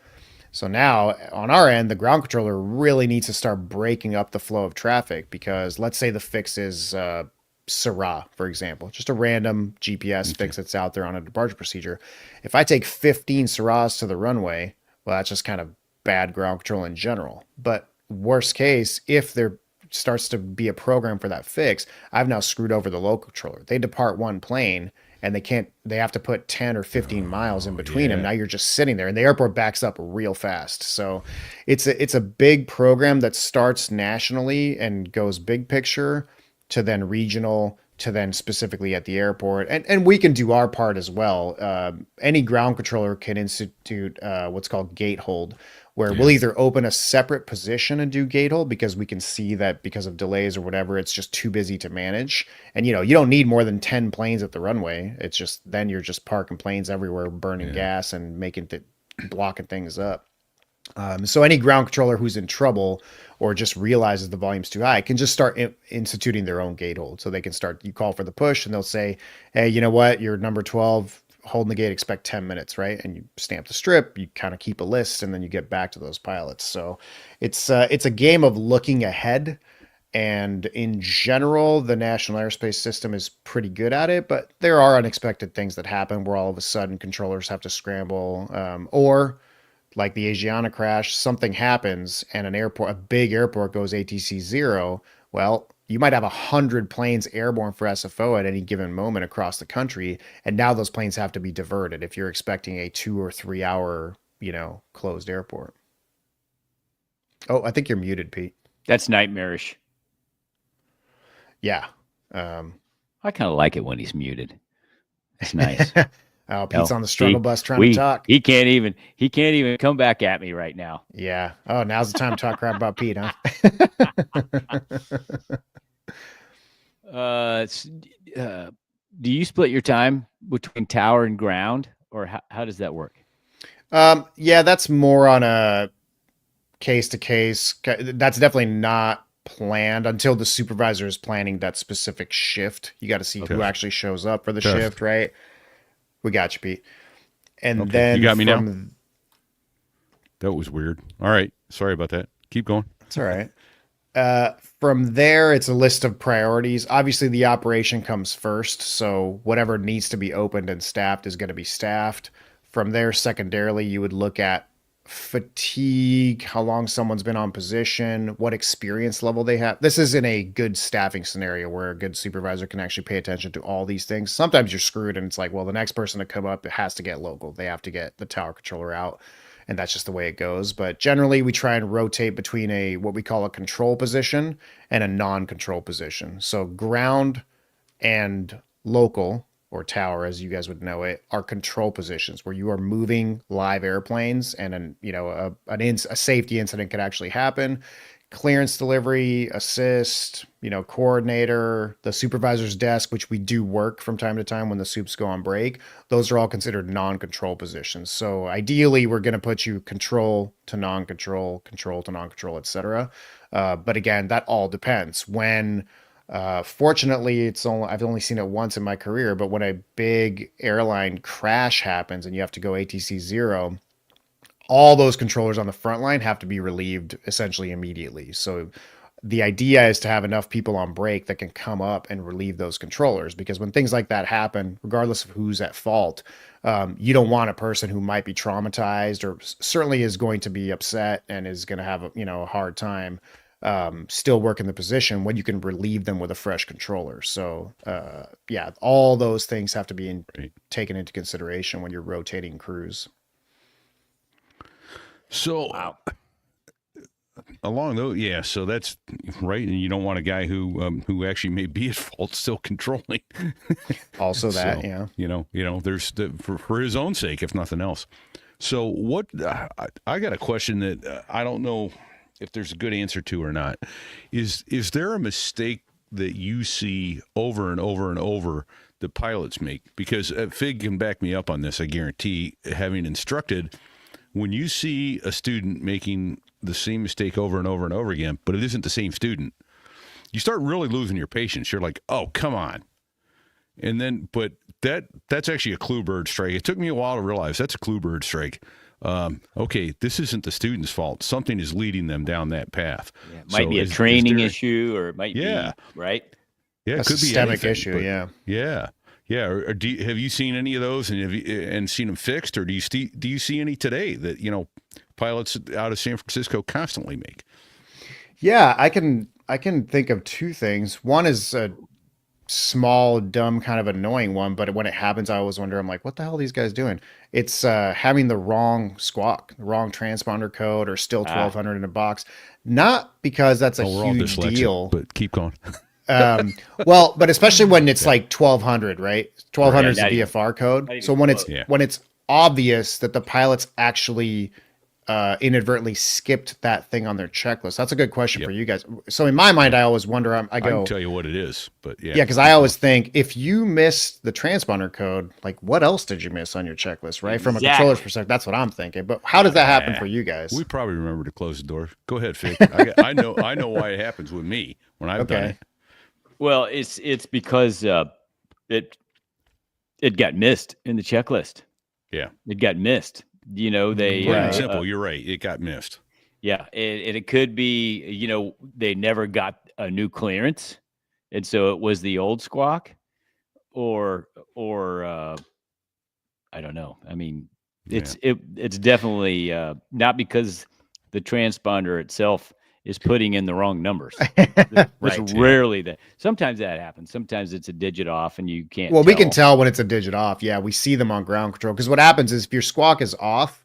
So now on our end, the ground controller really needs to start breaking up the flow of traffic, because let's say the fix is Syrah, for example, just a random GPS fix that's out there on a departure procedure. If I take 15 Syrahs to the runway, well, that's just kind of bad ground control in general. But worst case, if there starts to be a program for that fix, I've now screwed over the local controller. They depart one plane and they have to put 10 or 15 miles in between them. Now you're just sitting there and the airport backs up real fast. So it's a big program that starts nationally and goes big picture to then regional to then specifically at the airport. And we can do our part as well. Any ground controller can institute what's called gate hold, where we'll either open a separate position and do gate hold because we can see that because of delays or whatever, it's just too busy to manage. And, you don't need more than 10 planes at the runway. It's just, then you're just parking planes everywhere, burning gas and blocking things up. So any ground controller who's in trouble or just realizes the volume's too high can just start instituting their own gate hold. So they can start, you call for the push and they'll say, hey, you know what? You're number 12, holding the gate, expect 10 minutes, right? And you stamp the strip, you kind of keep a list, and then you get back to those pilots. So it's a game of looking ahead. And in general, the National Airspace System is pretty good at it, but there are unexpected things that happen where all of a sudden controllers have to scramble, or like the Asiana crash, something happens and a big airport goes ATC 0. Well, you might have 100 planes airborne for SFO at any given moment across the country. And now those planes have to be diverted if you're expecting a 2 or 3 hour, closed airport. Oh, I think you're muted, Pete. That's nightmarish. Yeah. I kind of like it when he's muted. It's nice. Oh, Pete's on the struggle bus trying to talk. He can't even come back at me right now. Yeah. Oh, now's the time to talk crap about Pete, huh? Do you split your time between tower and ground, or how does that work? Yeah, that's more on a case to case. That's definitely not planned until the supervisor is planning that specific shift. You got to see who actually shows up for the shift, right? We got you, Pete. And then you got me now. That was weird. All right. Sorry about that. Keep going. It's all right. From there, it's a list of priorities. Obviously, the operation comes first. So whatever needs to be opened and staffed is going to be staffed. From there, secondarily, you would look at fatigue, how long someone's been on position, what experience level they have. This is in a good staffing scenario where a good supervisor can actually pay attention to all these things. Sometimes you're screwed and it's like, well, the next person to come up, it has to get local. They have to get the tower controller out. And that's just the way it goes. But generally, we try and rotate between what we call a control position and a non-control position. So ground and local, or tower, as you guys would know it, are control positions where you are moving live airplanes, and a safety incident could actually happen. clearance delivery, assist, coordinator, the supervisor's desk, which we do work from time to time when the soups go on break. Those are all considered non-control positions. So ideally, we're going to put you control to non-control, control to non-control, etc. But again, that all depends. When fortunately, I've only seen it once in my career, but when a big airline crash happens and you have to go ATC 0, all those controllers on the front line have to be relieved essentially immediately. So the idea is to have enough people on break that can come up and relieve those controllers, because when things like that happen, regardless of who's at fault, you don't want a person who might be traumatized or certainly is going to be upset and is going to have a hard time still work in the position when you can relieve them with a fresh controller. So all those things have to be taken into consideration when you're rotating crews. So along those, so that's right. And you don't want a guy who actually may be at fault still controlling. Also that, there's for his own sake, if nothing else. So what, I got a question that I don't know if there's a good answer to or not. Is there a mistake that you see over and over and over that pilots make? Because Fig can back me up on this, I guarantee, having instructed. When you see a student making the same mistake over and over and over again, but it isn't the same student, you start really losing your patience. You're like, oh, come on. And then, but that's actually a clue bird strike. It took me a while to realize that's a clue bird strike. Okay, this isn't the student's fault. Something is leading them down that path. Yeah, it might be a training issue, or it might be, right? Yeah, it a could be systemic anything, issue, yeah. Yeah. Yeah, or have you seen any of those, and seen them fixed, or do you see any today that pilots out of San Francisco constantly make? Yeah, I can think of two things. One is a small, dumb, kind of annoying one, but when it happens, I always wonder. I'm like, what the hell are these guys doing? It's having the wrong squawk, the wrong transponder code, or still 1200 in a box. Not because that's a huge deal, but keep going. Well, but especially when it's like 1200, right? 1200 is the VFR code. So when it's obvious that the pilots actually inadvertently skipped that thing on their checklist. That's a good question for you guys. So in my mind, I always wonder, I can tell you what it is, but yeah. Yeah, because I always think if you missed the transponder code, like what else did you miss on your checklist, right? From a controller's perspective, that's what I'm thinking. But how does that happen for you guys? We probably remember to close the door. Go ahead, Fig. I know why it happens with me when I've done it. Well, it's because it got missed in the checklist. Yeah, it got missed. They plain and simple. You're right. It got missed. Yeah, and it could be they never got a new clearance, and so it was the old squawk, or I don't know. I mean, it's definitely not because the transponder itself is putting in the wrong numbers. It's rarely that. Sometimes that happens. Sometimes it's a digit off and you can't we can tell when it's a digit off. Yeah, we see them on ground control. Because what happens is if your squawk is off,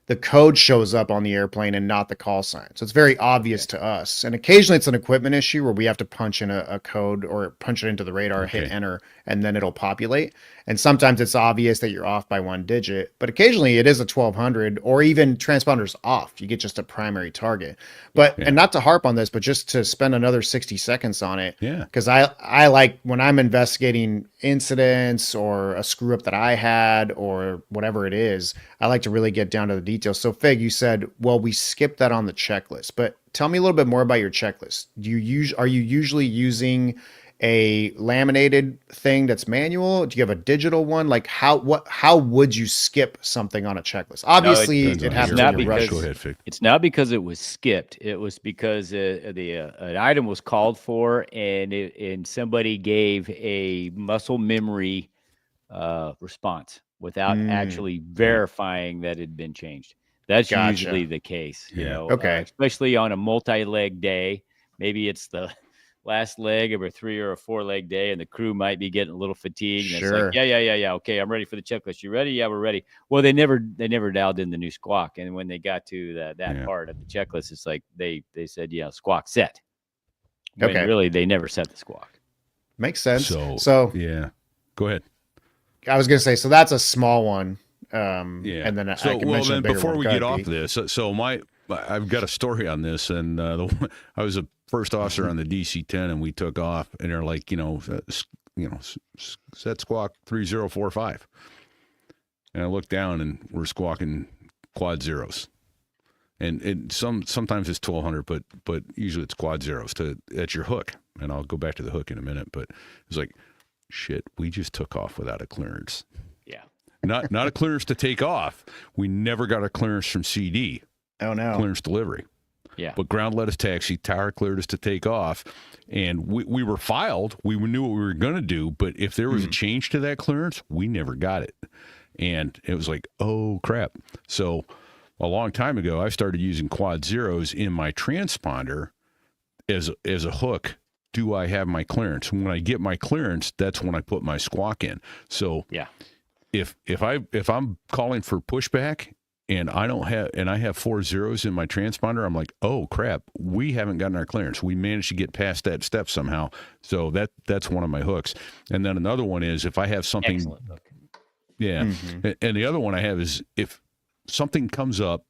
the code shows up on the airplane and not the call sign. So it's very obvious to us. And occasionally it's an equipment issue where we have to punch in a code or punch it into the radar, hit enter, and then it'll populate. And sometimes it's obvious that you're off by one digit, but occasionally it is a 1200 or even transponders off. You get just a primary target. But, and not to harp on this, but just to spend another 60 seconds on it. Yeah. Because I like when I'm investigating incidents or a screw up that I had or whatever it is, I like to really get down to the details. So Fig, you said, well, we skipped that on the checklist, but tell me a little bit more about your checklist. Are you usually using a laminated thing that's manual? Do you have a digital one? Like how would you skip something on a checklist? Obviously, it has to be rushed. Go ahead, Fig. It's not because it was skipped. It was because an item was called for, and somebody gave a muscle memory response without actually verifying that it had been changed. That's usually the case. Especially on a multi-leg day. Maybe it's the last leg of a 3 or a 4 leg day, and the crew might be getting a little fatigued. And it's like, yeah. Okay, I'm ready for the checklist. You ready? Yeah, we're ready. Well, they never dialed in the new squawk, and when they got to that part of the checklist, it's like they said, squawk set. When really they never set the squawk. Makes sense. So yeah, go ahead. I was gonna say, so that's a small one. And then before we get off this, so I've got a story on this, and I was a first officer on the DC-10, and we took off, and they're like, set squawk 3045, and I look down, and we're squawking quad zeros, and sometimes it's 1200, but usually it's quad zeros at your hook, and I'll go back to the hook in a minute, but it's like, shit, we just took off without a clearance. Yeah. Not a clearance to take off. We never got a clearance from CD. Oh no. Clearance delivery. Yeah. But ground let us taxi, tower cleared us to take off, and we were filed. We knew what we were going to do, but if there was a change to that clearance, we never got it. And it was like, oh, crap. So a long time ago, I started using quad zeros in my transponder as a hook. Do I have my clearance? When I get my clearance, that's when I put my squawk in. So Yeah. if I'm calling for pushback and I have 4 zeros in my transponder, I'm like, oh crap, we haven't gotten our clearance. We managed to get past that step somehow. So that's one of my hooks. And then another one is if I have something. Excellent hook. Yeah. Mm-hmm. And the other one I have is if something comes up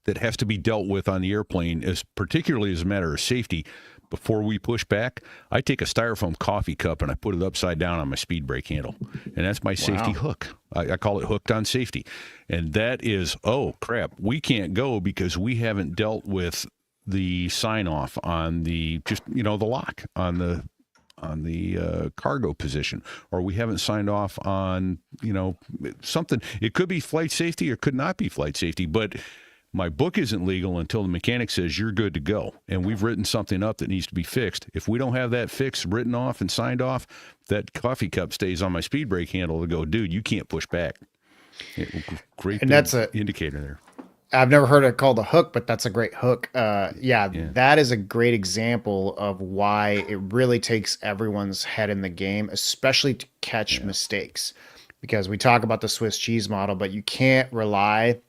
that has to be dealt with on the airplane, particularly as a matter of safety, before we push back, I take a styrofoam coffee cup and I put it upside down on my speed brake handle. And that's my safety hook. I call it hooked on safety. And that is, oh, crap, we can't go because we haven't dealt with the sign off on the lock on the cargo position, or we haven't signed off on, something. It could be flight safety or could not be flight safety, but my book isn't legal until the mechanic says you're good to go. And we've written something up that needs to be fixed. If we don't have that fixed, written off and signed off, that coffee cup stays on my speed brake handle to go, dude, you can't push back. Great. And that's a indicator there. I've never heard it called a hook, but that's a great hook. That is a great example of why it really takes everyone's head in the game, especially to catch mistakes. Because we talk about the Swiss cheese model, but you can't rely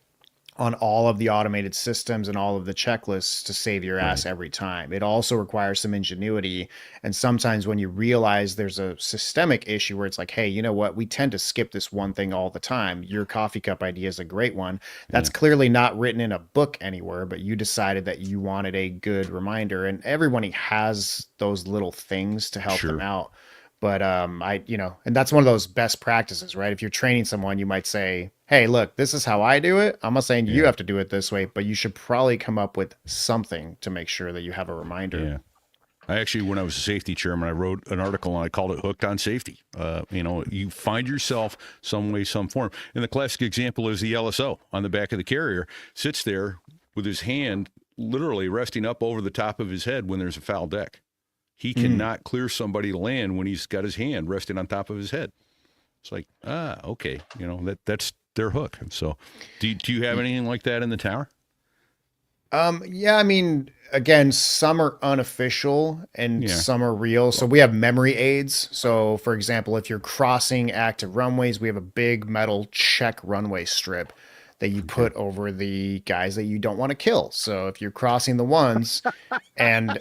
on all of the automated systems and all of the checklists to save your ass every time. It also requires some ingenuity. And sometimes when you realize there's a systemic issue where it's like, hey, you know what? We tend to skip this one thing all the time. Your coffee cup idea is a great one. That's clearly not written in a book anywhere, but you decided that you wanted a good reminder. And everybody has those little things to help them out. But and that's one of those best practices, right? If you're training someone, you might say, hey, look, this is how I do it. I'm not saying you have to do it this way, but you should probably come up with something to make sure that you have a reminder. Yeah. I actually, when I was a safety chairman, I wrote an article and I called it Hooked on Safety. You find yourself some way, some form. And the classic example is the LSO on the back of the carrier sits there with his hand literally resting up over the top of his head when there's a foul deck. He cannot clear somebody to land when he's got his hand resting on top of his head. It's like, okay, that's their hook. So, do you have anything like that in the tower? Yeah, I mean, again, some are unofficial and some are real. So we have memory aids. So, for example, if you're crossing active runways, we have a big metal check runway strip that you put over the guys that you don't want to kill. So if you're crossing the ones and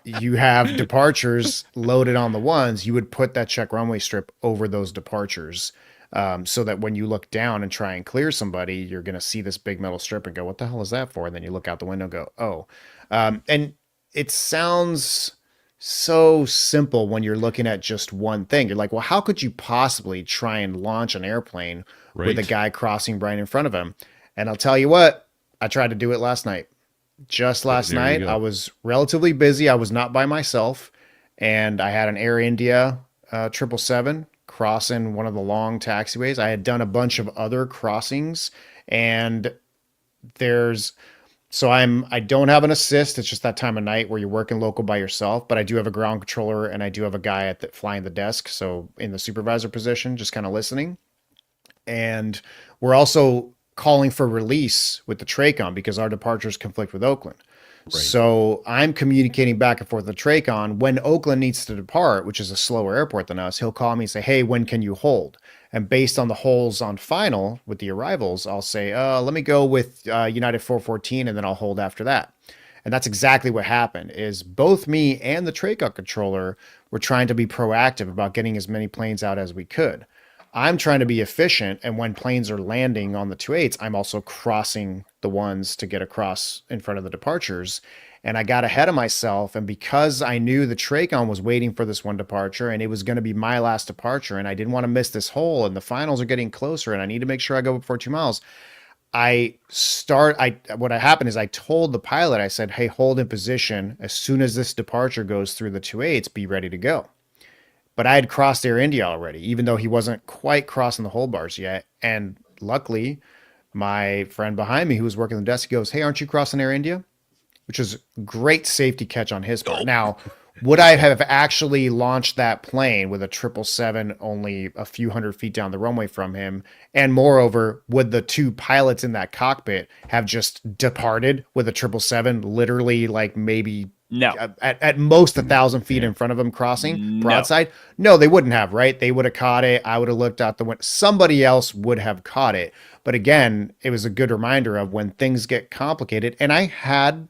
you have departures loaded on the ones, you would put that check runway strip over those departures. So that when you look down and try and clear somebody, you're going to see this big metal strip and go, what the hell is that for? And then you look out the window and go, oh. And it sounds so simple when you're looking at just one thing. You're like, well, how could you possibly try and launch an airplane with a guy crossing right in front of him? And I'll tell you what, I tried to do it last night. Just last night, I was relatively busy. I was not by myself. And I had an Air India 777 crossing one of the long taxiways. I had done a bunch of other crossings, and I don't have an assist. It's just that time of night where you're working local by yourself, but I do have a ground controller and I do have a guy flying the desk. So in the supervisor position, just kind of listening. And we're also calling for release with the TRACON because our departures conflict with Oakland. Right. So I'm communicating back and forth with the TRACON. When Oakland needs to depart, which is a slower airport than us, he'll call me and say, hey, when can you hold? And based on the holes on final with the arrivals, I'll say, let me go with United 414 and then I'll hold after that. And that's exactly what happened is both me and the TRACON controller were trying to be proactive about getting as many planes out as we could. I'm trying to be efficient. And when planes are landing on the 2.8s, I'm also crossing the ones to get across in front of the departures. And I got ahead of myself. And because I knew the Tracon was waiting for this one departure and it was going to be my last departure, and I didn't want to miss this hole, and the finals are getting closer, and I need to make sure I go before 2 miles. What happened is I told the pilot, I said, hey, hold in position. As soon as this departure goes through the 2.8s, be ready to go. But I had crossed Air India already, even though he wasn't quite crossing the hold bars yet. And luckily, my friend behind me who was working the desk, he goes, hey, aren't you crossing Air India? Which was great safety catch on his part. Now, would I have actually launched that plane with a 777 only a few hundred feet down the runway from him? And moreover, would the two pilots in that cockpit have just departed with a 777 literally like maybe No. at most 1,000 feet in front of him crossing broadside? No, they wouldn't have, right? They would have caught it. I would have looked out the window. Somebody else would have caught it. But again, it was a good reminder of when things get complicated. And I had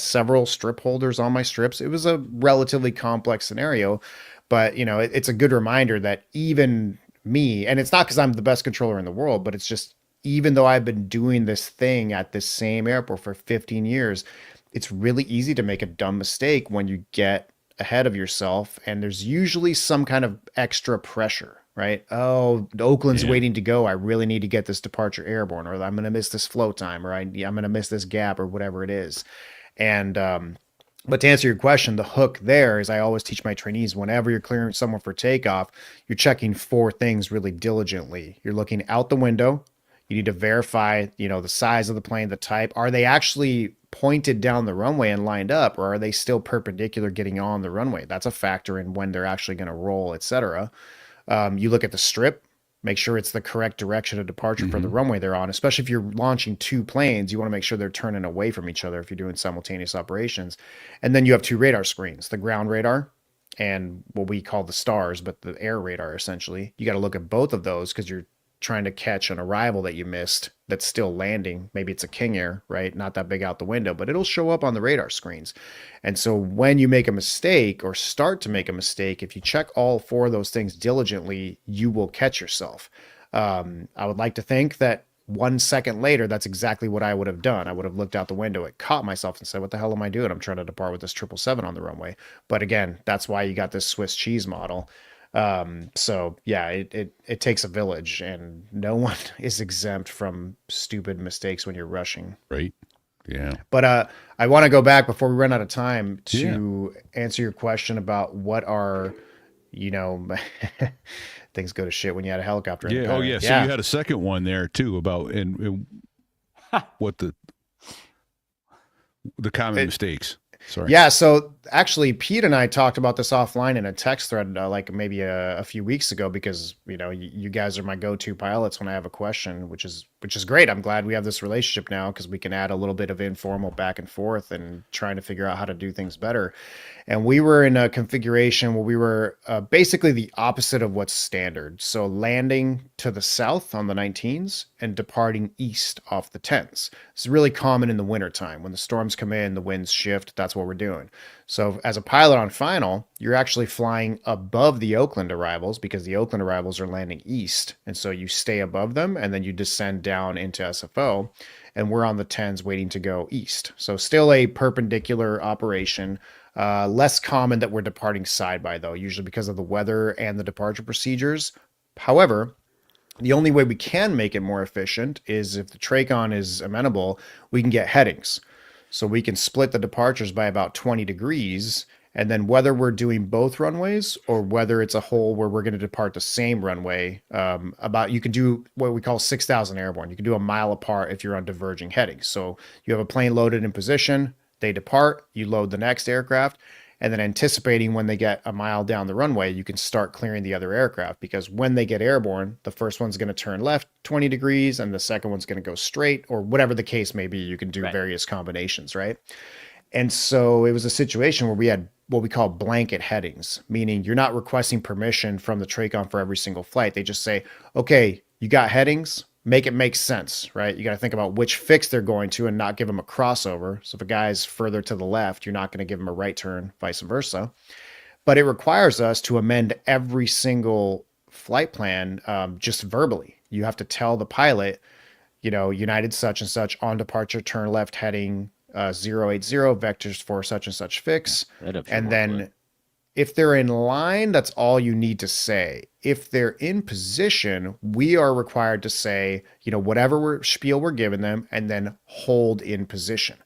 several strip holders on my strips. It was a relatively complex scenario, but it's a good reminder that even me, and it's not because I'm the best controller in the world, but it's just, even though I've been doing this thing at this same airport for 15 years, it's really easy to make a dumb mistake when you get ahead of yourself, and there's usually some kind of extra pressure, right? Oh, Oakland's waiting to go. I really need to get this departure airborne, or I'm going to miss this flow time, or I'm going to miss this gap, or whatever it is. And, but to answer your question, the hook there is I always teach my trainees, whenever you're clearing someone for takeoff, you're checking 4 things really diligently. You're looking out the window. You need to verify, the size of the plane, the type. Are they actually pointed down the runway and lined up, or are they still perpendicular getting on the runway? That's a factor in when they're actually going to roll, etc. You look at the strip, make sure it's the correct direction of departure for the runway they're on, especially if you're launching 2 planes. You want to make sure they're turning away from each other if you're doing simultaneous operations. And then you have 2 radar screens, the ground radar and what we call the stars, but the air radar, essentially. You got to look at both of those because you're trying to catch an arrival that you missed that's still landing. Maybe it's a King Air, right? Not that big out the window, but it'll show up on the radar screens. And so when you make a mistake or start to make a mistake, if you check all 4 of those things diligently, you will catch yourself. I would like to think that 1 second later, that's exactly what I would have done. I would have looked out the window, it caught myself and said, what the hell am I doing? I'm trying to depart with this 777 on the runway. But again, that's why you got this Swiss cheese model. So yeah, it takes a village, and no one is exempt from stupid mistakes when you're rushing. Right. Yeah. But I want to go back before we run out of time to answer your question about what are, things go to shit when you had a helicopter. Yeah. Oh yeah. So you had a second one there too about and what the common mistakes. Sorry. Yeah, so actually, Pete and I talked about this offline in a text thread like maybe a few weeks ago, because you guys are my go-to pilots when I have a question, which is great. I'm glad we have this relationship now because we can add a little bit of informal back and forth and trying to figure out how to do things better. And we were in a configuration where we were basically the opposite of what's standard. So landing to the south on the 19s and departing east off the 10s. It's really common in the wintertime. When the storms come in, the winds shift, that's what we're doing. So as a pilot on final, you're actually flying above the Oakland arrivals because the Oakland arrivals are landing east. And so you stay above them and then you descend down into SFO. And we're on the 10s waiting to go east. So still a perpendicular operation. Less common that we're departing side by, though, usually because of the weather and the departure procedures. However, the only way we can make it more efficient is if the Tracon is amenable, we can get headings. So we can split the departures by about 20 degrees. And then whether we're doing both runways or whether it's a hole where we're going to depart the same runway, you can do what we call 6,000 airborne. You can do a mile apart if you're on diverging headings. So you have a plane loaded in position, they depart, you load the next aircraft, and then anticipating when they get a mile down the runway, you can start clearing the other aircraft, because when they get airborne, the first one's going to turn left 20 degrees and the second one's going to go straight, or whatever the case may be. You can do various combinations, right? And so it was a situation where we had what we call blanket headings, meaning you're not requesting permission from the Tracon for every single flight. They just say, okay, you got headings, make it make sense, right? You got to think about which fix they're going to and not give them a crossover. So if a guy's further to the left, you're not going to give him a right turn, vice versa. But it requires us to amend every single flight plan just verbally. You have to tell the pilot, United such and such on departure, turn left heading 080, vectors for such and such fix. And then if they're in line, that's all you need to say. If they're in position, we are required to say, whatever spiel we're giving them, and then hold in position.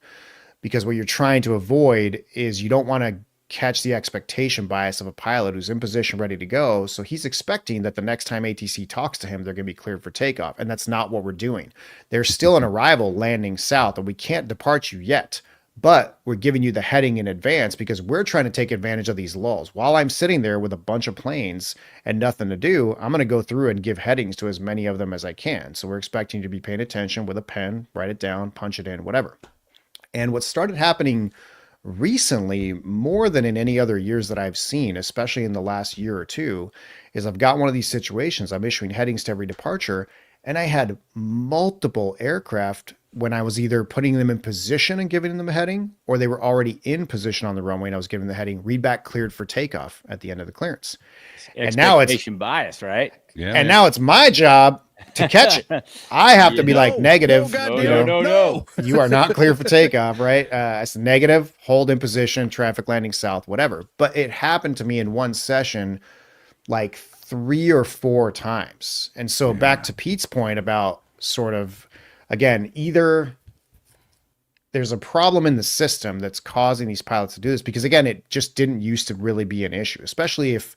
Because what you're trying to avoid is you don't want to catch the expectation bias of a pilot who's in position ready to go. So he's expecting that the next time ATC talks to him, they're going to be cleared for takeoff. And that's not what we're doing. There's still an arrival landing south, and we can't depart you yet. But we're giving you the heading in advance because we're trying to take advantage of these lulls. While I'm sitting there with a bunch of planes and nothing to do, I'm going to go through and give headings to as many of them as I can. So we're expecting you to be paying attention with a pen, write it down, punch it in, whatever. And what started happening recently, more than in any other years that I've seen, especially in the last year or two, is I've got one of these situations. I'm issuing headings to every departure, and I had multiple aircraft when I was either putting them in position and giving them a heading, or they were already in position on the runway and I was giving the heading, read back cleared for takeoff at the end of the clearance. And now it's bias, right? Yeah. And now it's my job to catch it. I have to be like negative. No. You are not clear for takeoff, right? It's negative, hold in position, traffic landing south, whatever. But it happened to me in one session like 3 or 4 times. And so back to Pete's point about sort of, again, either there's a problem in the system that's causing these pilots to do this, because again, it just didn't used to really be an issue, especially if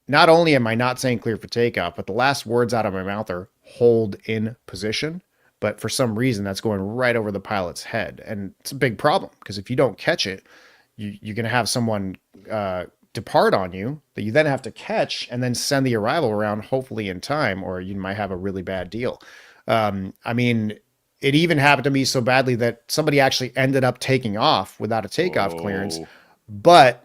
not only am I not saying clear for takeoff, but the last words out of my mouth are hold in position. But for some reason, that's going right over the pilot's head. And it's a big problem because if you don't catch it, you're going to have someone depart on you that you then have to catch and then send the arrival around, hopefully in time, or you might have a really bad deal. I mean, it even happened to me so badly that somebody actually ended up taking off without a takeoff clearance, but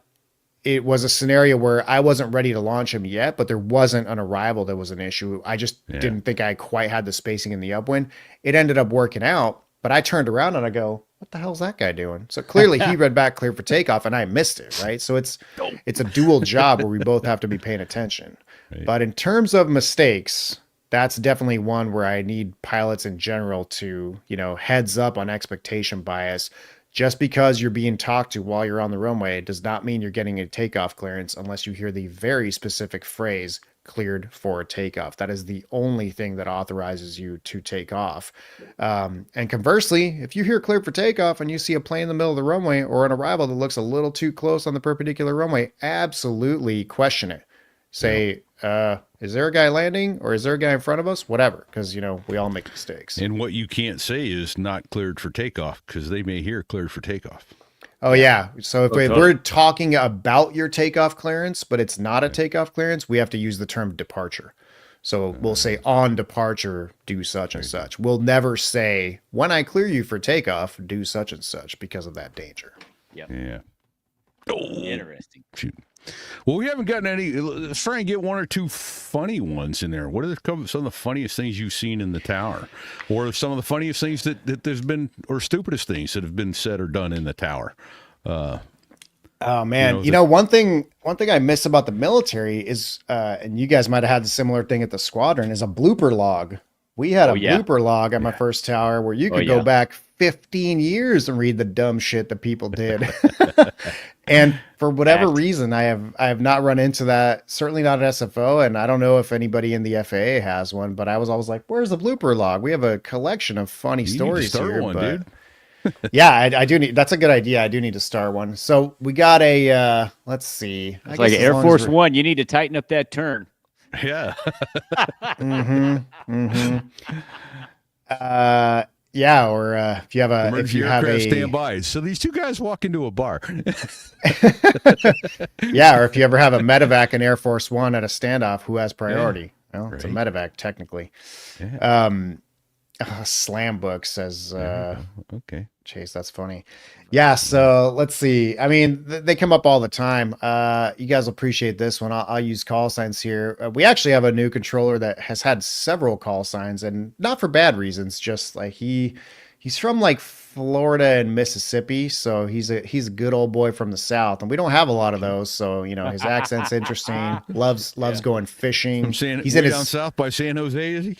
it was a scenario where I wasn't ready to launch him yet, but there wasn't an arrival that was an issue. I just didn't think I quite had the spacing in the upwind. It ended up working out, but I turned around and I go, what the hell's that guy doing? So clearly he read back clear for takeoff and I missed it, right? So it's a dual job where we both have to be paying attention. Right. But in terms of mistakes, that's definitely one where I need pilots in general to, heads up on expectation bias. Just because you're being talked to while you're on the runway does not mean you're getting a takeoff clearance unless you hear the very specific phrase cleared for takeoff. That is the only thing that authorizes you to take off. And conversely, if you hear cleared for takeoff and you see a plane in the middle of the runway or an arrival that looks a little too close on the perpendicular runway, absolutely question it. Say, is there a guy landing or is there a guy in front of us? Whatever, because, we all make mistakes. And what you can't say is not cleared for takeoff because they may hear cleared for takeoff. Oh, yeah. So if we're talking about your takeoff clearance, but it's not a takeoff clearance, we have to use the term departure. So we'll say on departure, do such and such. We'll never say, when I clear you for takeoff, do such and such because of that danger. Yep. Yeah. Interesting. Shoot. Well, we haven't gotten any. Let's try and get one or two funny ones in there. What are some of the funniest things you've seen in the tower? Or some of the funniest things that there's been, or stupidest things that have been said or done in the tower? Oh, man. One thing I miss about the military is, and you guys might have had the similar thing at the squadron, is a blooper log. We had a blooper log at my first tower where you could go back 15 years and read the dumb shit that people did. And for whatever reason, I have not run into that, certainly not at SFO. And I don't know if anybody in the FAA has one, but I was always like, where's the blooper log? We have a collection of funny stories here. Dude. Yeah, I do need, that's a good idea. I do need to start one. So we got a, let's see. It's like Air Force One. You need to tighten up that turn. Yeah. Yeah, or if you have a emergency aircraft standby. So these two guys walk into a bar. Yeah, or if you ever have a medevac in Air Force One at a standoff, who has priority? Well, it's a medevac technically. Yeah. Slam Book says, okay. Chase, that's funny. Yeah, so let's see. I mean, they come up all the time. You guys will appreciate this one. I'll use call signs here. We actually have a new controller that has had several call signs, and not for bad reasons. Just like he's from like Florida and Mississippi, so he's a good old boy from the South, and we don't have a lot of those. So his accent's interesting. Loves going fishing. From He's way in down his south by San Jose, is he?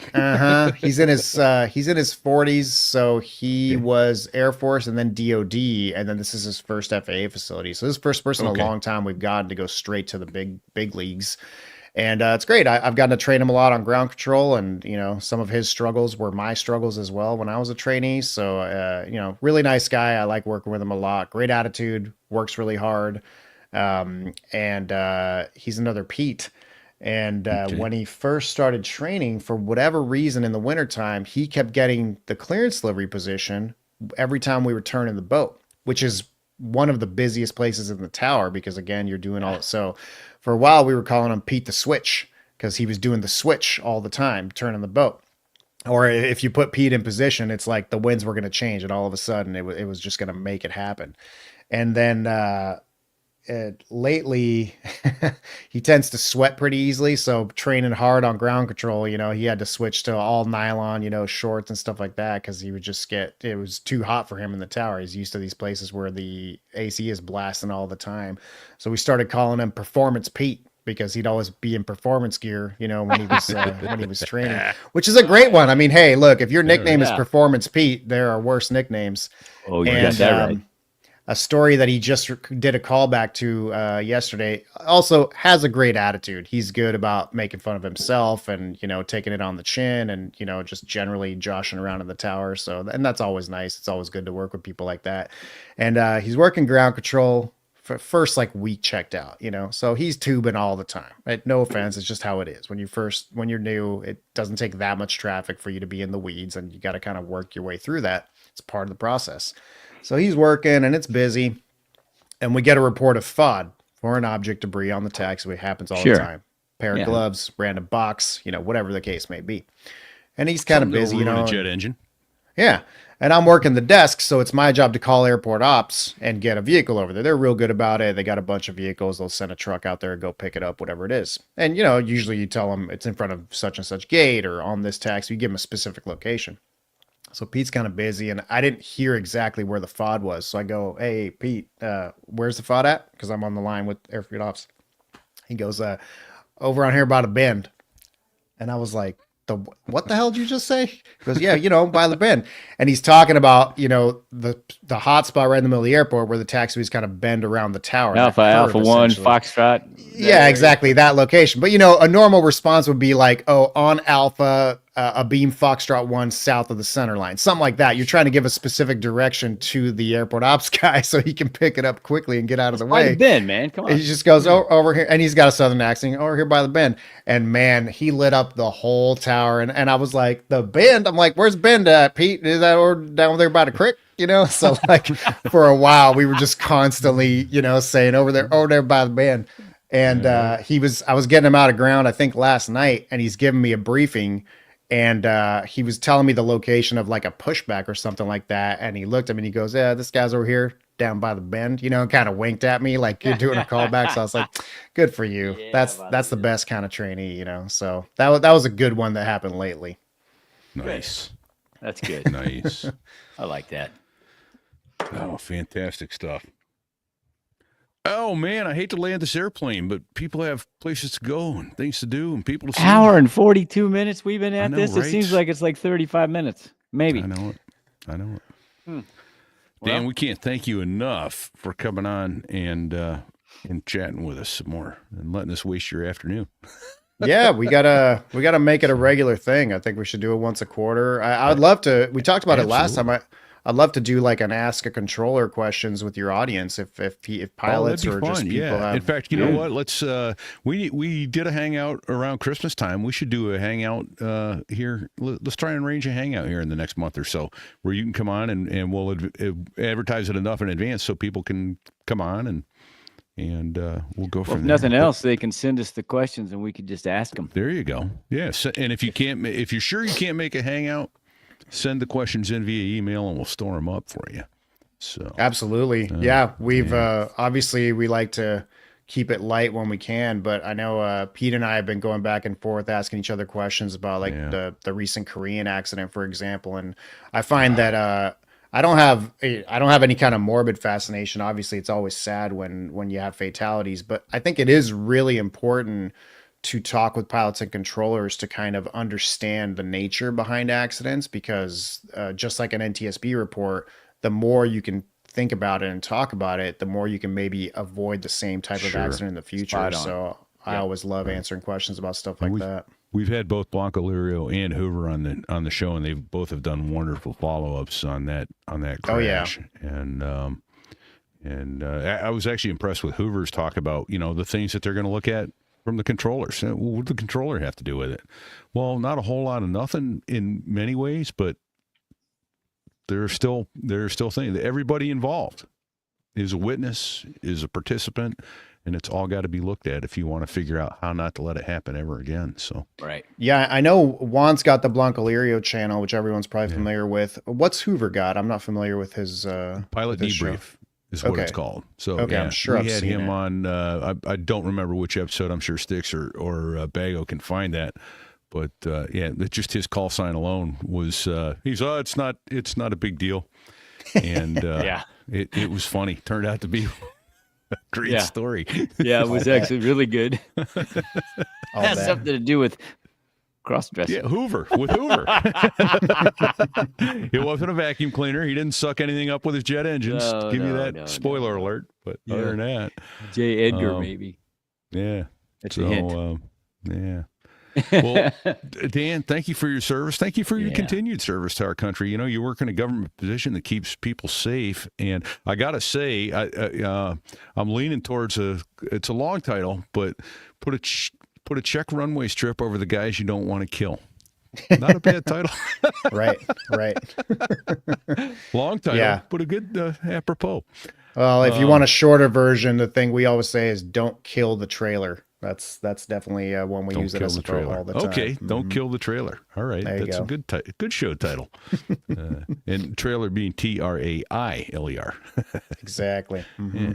he's in his 40s. So he was Air Force and then DoD, and then this is his first FAA facility. So this is the first person in a long time we've gotten to go straight to the big leagues. And it's great. I've gotten to train him a lot on ground control, and some of his struggles were my struggles as well when I was a trainee. So really nice guy. I like working with him a lot. Great attitude. Works really hard. And he's another Pete. And when he first started training, for whatever reason in the wintertime, he kept getting the clearance delivery position every time we return in the boat, which is one of the busiest places in the tower because, again, you're doing all. So for a while, we were calling him Pete the Switch because he was doing the switch all the time, turning the boat. Or if you put Pete in position, it's like the winds were going to change, and all of a sudden it was just going to make it happen. And then lately, he tends to sweat pretty easily. So training hard on ground control, he had to switch to all nylon, shorts and stuff like that because he would just it was too hot for him in the tower. He's used to these places where the AC is blasting all the time. So we started calling him Performance Pete because he'd always be in performance gear, when he was training, which is a great one. I mean, hey, look, if your nickname is Performance Pete, there are worse nicknames. Oh, you got that right. A story that he just did a callback to yesterday also has a great attitude. He's good about making fun of himself and, taking it on the chin and, just generally joshing around in the tower. So, and that's always nice. It's always good to work with people like that. And he's working ground control for first week checked out, so he's tubing all the time. Right? No offense. It's just how it is. When you're new, it doesn't take that much traffic for you to be in the weeds, and you got to kind of work your way through that. It's part of the process. So he's working and it's busy, and we get a report of FOD, foreign object debris, on the taxiway. Happens all the time. Pair of gloves, random box, whatever the case may be. And he's kind of busy, a jet engine. Yeah. And I'm working the desk, so it's my job to call airport ops and get a vehicle over there. They're real good about it. They got a bunch of vehicles. They'll send a truck out there and go pick it up, whatever it is. And, usually you tell them it's in front of such and such gate or on this taxi. You give them a specific location. So Pete's kind of busy, and I didn't hear exactly where the FOD was. So I go, hey, Pete, where's the FOD at? Because I'm on the line with airfield ops. He goes, over on here by the bend. And I was like, what the hell did you just say? He goes, yeah, by the bend. And he's talking about, the hot spot right in the middle of the airport where the taxiways kind of bend around the tower. Alpha 1, Foxtrot. Yeah, exactly. That location. But, a normal response would be like, oh, on Alpha, a beam Foxtrot 1 south of the center line. Something like that. You're trying to give a specific direction to the airport ops guy so he can pick it up quickly and get out of the way. By the bend, man. Come on. He just goes over here, and he's got a southern accent, over here by the bend. And, man, he lit up the whole tower. And I was like, the bend? I'm like, where's Bend at, Pete? Is that over down there by the creek? So for a while we were just constantly, saying over there by the bend. And I was getting him out of ground, I think last night, and he's giving me a briefing, and he was telling me the location of a pushback or something like that. And he looked at me and he goes, yeah, this guy's over here down by the bend, and kind of winked at me like you're doing a callback. So I was like, good for you. Yeah, that's the best kind of trainee, So that was a good one that happened lately. Nice. That's good. Nice. I like that. Oh, fantastic stuff. Oh, man, I hate to land this airplane, but people have places to go and things to do and people to see. Hour and 42 minutes we've been at this. Right? It seems like it's 35 minutes. Maybe. I know it. Dan, we can't thank you enough for coming on and chatting with us some more and letting us waste your afternoon. Yeah, we gotta make it a regular thing. I think we should do it once a quarter. I'd love to. We talked about it last time. I'd love to do an ask a controller questions with your audience if pilots or just people have. In fact, you know what? Let's we did a hangout around Christmas time. We should do a hangout here. Let's try and arrange a hangout here in the next month or so where you can come on and we'll advertise it enough in advance so people can come on and we'll go from there. If nothing else, they can send us the questions and we can just ask them. There you go. Yes, and if you're sure you can't make a hangout, send the questions in via email and we'll store them up for you. So absolutely. We've obviously we like to keep it light when we can, but I know Pete and I have been going back and forth asking each other questions about the recent Korean accident, for example. And I find that I don't have any kind of morbid fascination. Obviously, it's always sad when you have fatalities, but I think it is really important to talk with pilots and controllers to kind of understand the nature behind accidents, because just like an NTSB report, the more you can think about it and talk about it, the more you can maybe avoid the same type of accident in the future. So I always love answering questions about stuff like that. We've had both Blanco Lirio and Hoover on the show, and they both have done wonderful follow-ups on that crash. Oh, and I was actually impressed with Hoover's talk about the things that they're going to look at from the controllers. What would the controller have to do with it? Well, not a whole lot of nothing in many ways, but there are still things. Everybody involved is a witness, is a participant. And it's all got to be looked at if you want to figure out how not to let it happen ever again. So right. Yeah, I know Juan's got the Blanco Lirio channel, which everyone's probably familiar with. What's Hoover got? I'm not familiar with his Pilot his Debrief show. is what it's called. So I'm sure we had him on. I don't remember which episode. I'm sure Sticks or Bago can find that. But just his call sign alone was it's not a big deal, and it was funny. Turned out to be. Great story. Yeah, it was actually really good. Has something to do with cross-dressing. Yeah, Hoover. It wasn't a vacuum cleaner. He didn't suck anything up with his jet engines. Give you that spoiler alert. But other than that. J. Edgar, maybe. Yeah. That's a hint. Yeah. Well, Dan, thank you for your service. Thank you for your continued service to our country. You work in a government position that keeps people safe. And I got to say, I'm leaning towards it's a long title, but put a check runway strip over the guys you don't want to kill. Not a bad title. Right. Long title, but a good apropos. Well, if you want a shorter version, the thing we always say is don't kill the trailer. That's definitely one we use at SFO all the time. Okay, don't kill the trailer. All right, that's a good show title. And trailer being Trailer. Exactly. Mm-hmm.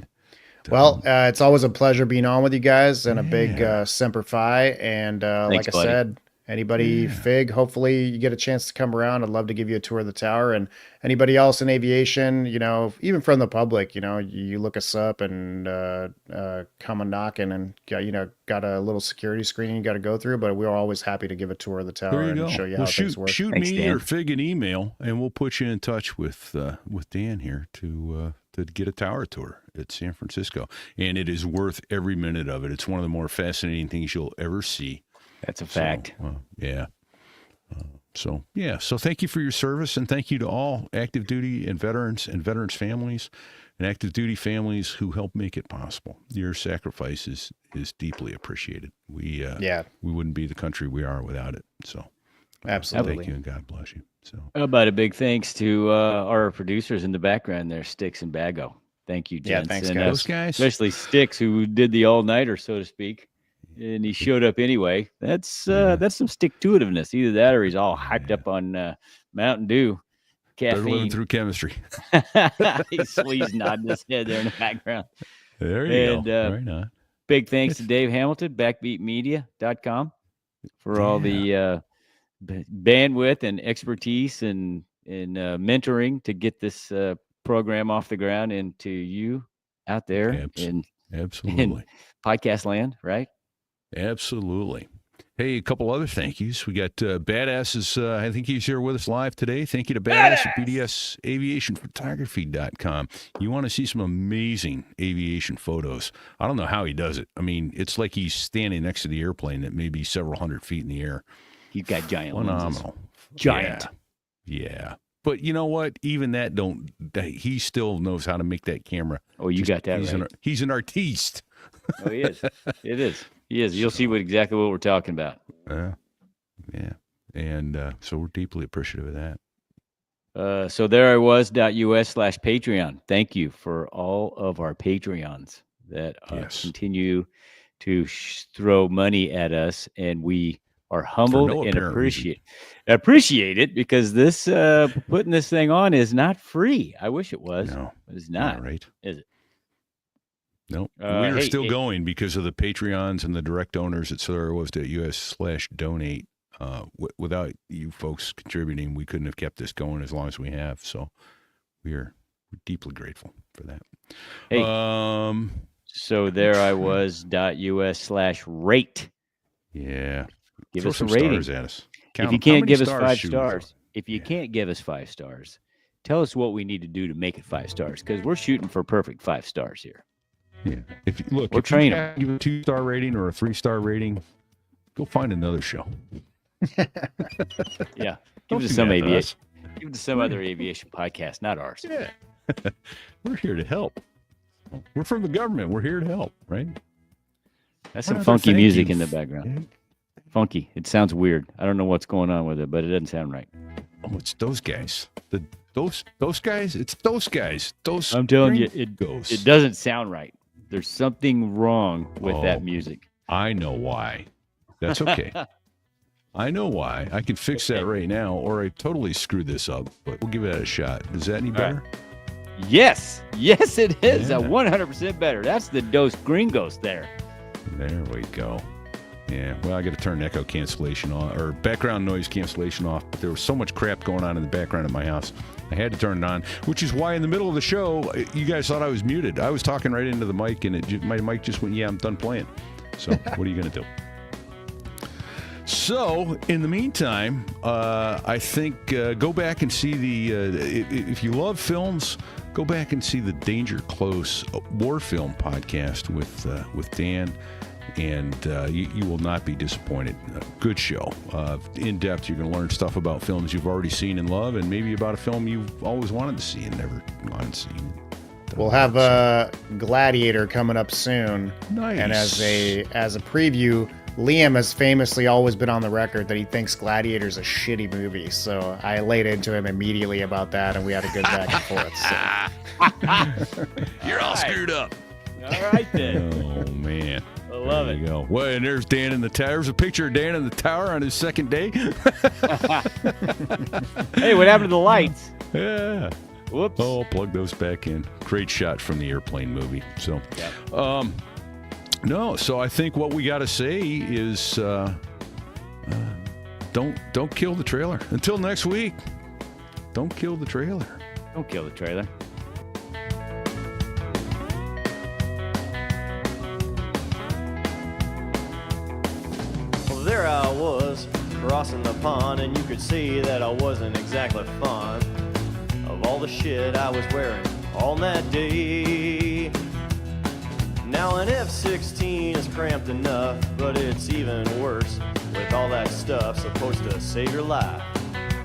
Well, it's always a pleasure being on with you guys, and a big Semper Fi. And thanks, like I said, anybody Fig, hopefully you get a chance to come around. I'd love to give you a tour of the tower. And anybody else in aviation, even from the public, you look us up and come and knocking, and got a little security screening you got to go through. But we're always happy to give a tour of the tower and show you how things work. Shoot Thanks, me Dan. or Fig an email, and we'll put you in touch with Dan here to get a tower tour at San Francisco. And it is worth every minute of it. It's one of the more fascinating things you'll ever see. That's a fact. So thank you for your service, and thank you to all active duty and veterans families and active duty families who help make it possible. Your sacrifice is deeply appreciated. We wouldn't be the country we are without it. So absolutely. Thank you, and God bless you. So how about a big thanks to our producers in the background there, Sticks and Bago. Thank you, gents. Yeah, thanks, and, guys. those guys, especially Sticks, who did the all-nighter, so to speak. And he showed up anyway. That's some stick-to-itiveness. Either that, or he's all hyped up on Mountain Dew, caffeine. they're living through chemistry. He's nodding his head there in the background. There you go. Right on. Big thanks to Dave Hamilton, backbeatmedia.com, for all the bandwidth and expertise and mentoring to get this program off the ground, and to you out there in podcast land, right? Absolutely. Hey, a couple other thank yous. We got Badasses. I think he's here with us live today. Thank you to Badass at BDSAviationPhotography.com. You want to see some amazing aviation photos. I don't know how he does it. I mean, it's like he's standing next to the airplane that may be several hundred feet in the air. He's got giant Phenomenal. lenses. Giant. Yeah. But you know what? Even that he still knows how to make that camera. Oh, you got that right. He's an artiste. Oh, he is. It is. He is. You'll see exactly what we're talking about. Yeah. And so we're deeply appreciative of that. So there I was.us/Patreon. Thank you for all of our Patreons that continue to throw money at us, and we are humbled and appreciate it, because this putting this thing on is not free. I wish it was. No, but it's not. Right? Is it? No, we are still going because of the Patreons and the direct donors at SolarWos.us/donate. Without you folks contributing, we couldn't have kept this going as long as we have. So we're deeply grateful for that. Hey, so there I was, .us/rate. Yeah. Give Throw us a some rating. stars at us. If you can't give us 5 stars, can't give us 5 stars, tell us what we need to do to make it 5 stars, because we're shooting for perfect 5 stars here. Yeah. If you training. can't give a 2-star rating or a 3-star rating, go find another show. Yeah. Don't Give us do some that to aviation. Give it to some other aviation podcast, not ours. Yeah. We're here to help. We're from the government. We're here to help, right? That's some Well, funky thank music you. in the background. Funky. It sounds weird. I don't know what's going on with it, but it doesn't sound right. Oh, it's those guys. Those guys. It's those guys. Those. I'm telling you, goes. it doesn't sound right. There's something wrong with that music. I know why. That's okay. I know why. I can fix that right now, or I totally screwed this up. But we'll give that a shot. Is that any better? Yes, it is. Yeah. 100% better. That's the Dos Gringos there. There we go. Yeah, well, I got to turn echo cancellation on, or background noise cancellation off, but there was so much crap going on in the background of my house. I had to turn it on, which is why in the middle of the show, you guys thought I was muted. I was talking right into the mic, and my mic just went, yeah, I'm done playing. So what are you going to do? So, in the meantime, I think go back and see if you love films, go back and see the Danger Close war film podcast with Dan, and you will not be disappointed. Good show. In depth, you're going to learn stuff about films you've already seen and love, and maybe about a film you've always wanted to see and never gone and seen. We'll have Gladiator coming up soon. Nice. And as a preview, Liam has famously always been on the record that he thinks Gladiator's a shitty movie. So I laid into him immediately about that, and we had a good back and forth. So. You're all screwed up. All right, then. Oh, man. I love There it. you go. Well, and there's Dan in the tower. There's a picture of Dan in the tower on his second day. Hey, what happened to the lights? Yeah. Whoops. Oh, plug those back in. Great shot from the airplane movie. So, Yep. no. So I think what we got to say is, don't kill the trailer. Until next week, don't kill the trailer. Don't kill the trailer. Well, there I was, crossing the pond, and you could see that I wasn't exactly fond of all the shit I was wearing on that day. Now an F-16 is cramped enough, but it's even worse with all that stuff supposed to save your life.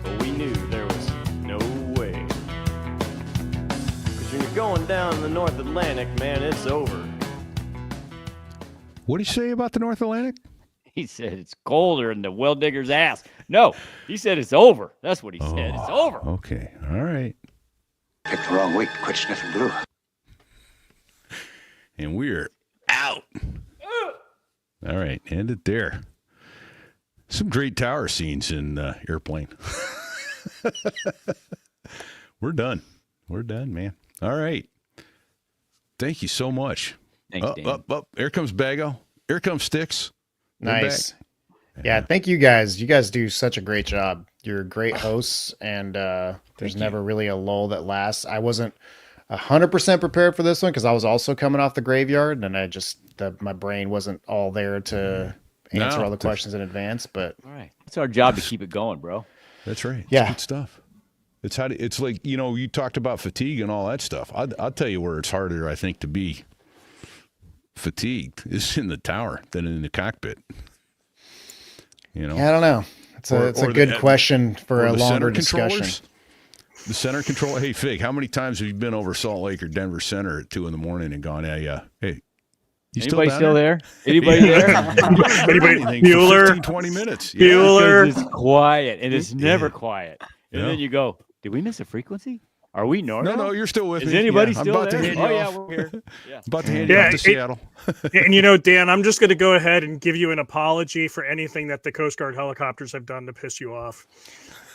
But we knew there was no way. 'Cause when you're going down the North Atlantic, man, it's over. What did you say about the North Atlantic? He said it's colder than the well digger's ass. No, he said it's over. That's what he said. It's over. Okay. All right. Picked the wrong week to quit sniffing glue. And we're out. All right. End it there. Some great tower scenes in Airplane. We're done. We're done, man. All right. Thank you so much. Thanks, Dan. Up. Here comes Bago. Here comes Sticks. We're Nice. back. Yeah, thank you guys. You guys do such a great job. You're great hosts, and there's never really a lull that lasts. I wasn't 100% prepared for this one because I was also coming off the graveyard, and my brain wasn't all there to answer all the questions in advance. But All right. It's our job to keep it going, bro. That's right. It's Yeah. good stuff. It's like, you talked about fatigue and all that stuff. I'll tell you where it's harder, I think, to be fatigued is in the tower than in the cockpit. I don't know. It's a good question for a longer discussion. The center control. Hey, Fig, how many times have you been over Salt Lake or Denver Center at 2 a.m. and gone, hey, you Anybody down still there? Anybody there? Anybody? Bueller? 15, 20 minutes. Bueller? Because it's quiet, and it's never quiet. And Yeah. then you go, did we miss a frequency? Are we normal? No, you're still with Is me. anybody Yeah, I'm still about to there? hand you Oh, yeah, off. we're here. Yeah. About to hand you Yeah, off to Seattle. And Dan, I'm just going to go ahead and give you an apology for anything that the Coast Guard helicopters have done to piss you off.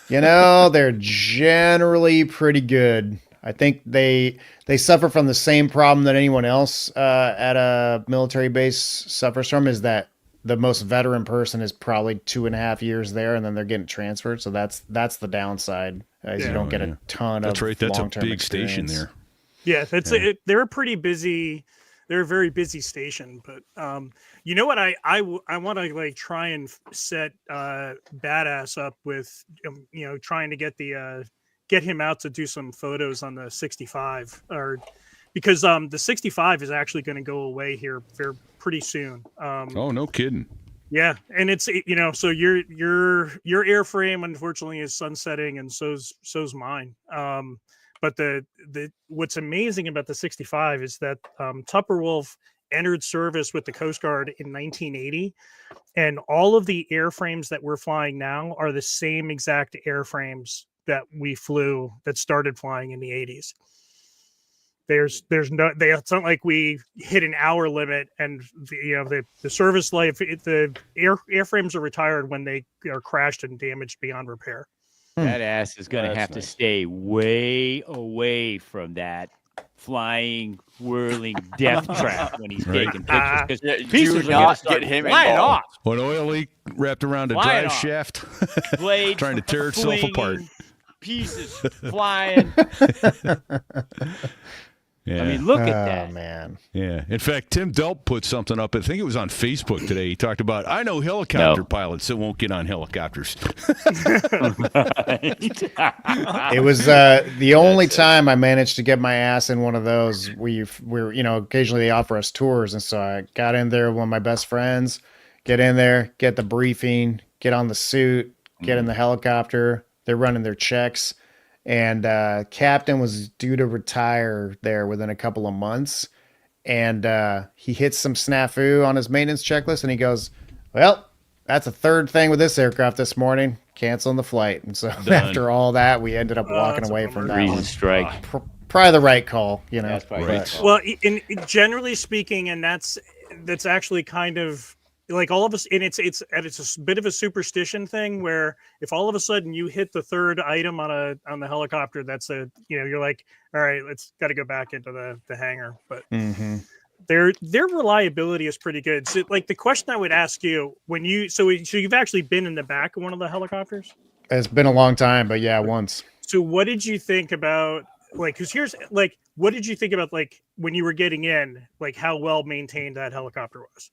They're generally pretty good. I think they suffer from the same problem that anyone else at a military base suffers from, is that the most veteran person is probably 2.5 years there, and then they're getting transferred. So that's the downside. as you Yeah. don't get a ton That's of right. That's a long-term big station experience. there. Yeah, they're a pretty busy. They're a very busy station, but you know what? I want to like try and set Badass up with trying to get him out to do some photos on the 65 or because the 65 is actually going to go away here pretty soon. Oh, no kidding. Yeah, and it's so your airframe unfortunately is sunsetting, and so's mine. But the what's amazing about the 65 is that Tupper Wolf entered service with the Coast Guard in 1980, and all of the airframes that we're flying now are the same exact airframes that we flew that started flying in the 80s. There's no it's not like we hit an hour limit and the service life the airframes are retired when they are crashed and damaged beyond repair. That ass is going to have to stay way away from that flying, whirling death trap when he's taking pictures. Because Yeah, pieces do are going not to start get him flying involved. off. An oil leak wrapped around a Flying drive off. shaft, Blades trying to tear itself apart. flinging, pieces flying. Yeah. I mean, look at Oh that. man. Yeah. In fact, Tim Delp put something up. I think it was on Facebook today. He talked about, I know helicopter pilots that won't get on helicopters. It was the only time I managed to get my ass in one of those. We're occasionally they offer us tours, and so I got in there with one of my best friends. Get in there, get the briefing, get on the suit, get in the helicopter. They're running their checks, and Captain was due to retire there within a couple of months, and he hits some snafu on his maintenance checklist, and he goes, "Well, that's a third thing with this aircraft this morning. Canceling the flight." And so after all that, we ended up walking that's a away from bummer. that Reason one. strike. Probably the right call, That's probably Right. right. Well, generally speaking, and that's actually kind of like all of us, and it's a bit of a superstition thing where if all of a sudden you hit the third item on the helicopter, that's you're like, all right, let's got to go back into the hangar. But their reliability is pretty good. So, like the question I would ask you when so you've actually been in the back of one of the helicopters. It's been a long time, but yeah, once. So what did you think about what did you think about like when you were getting in, like how well maintained that helicopter was?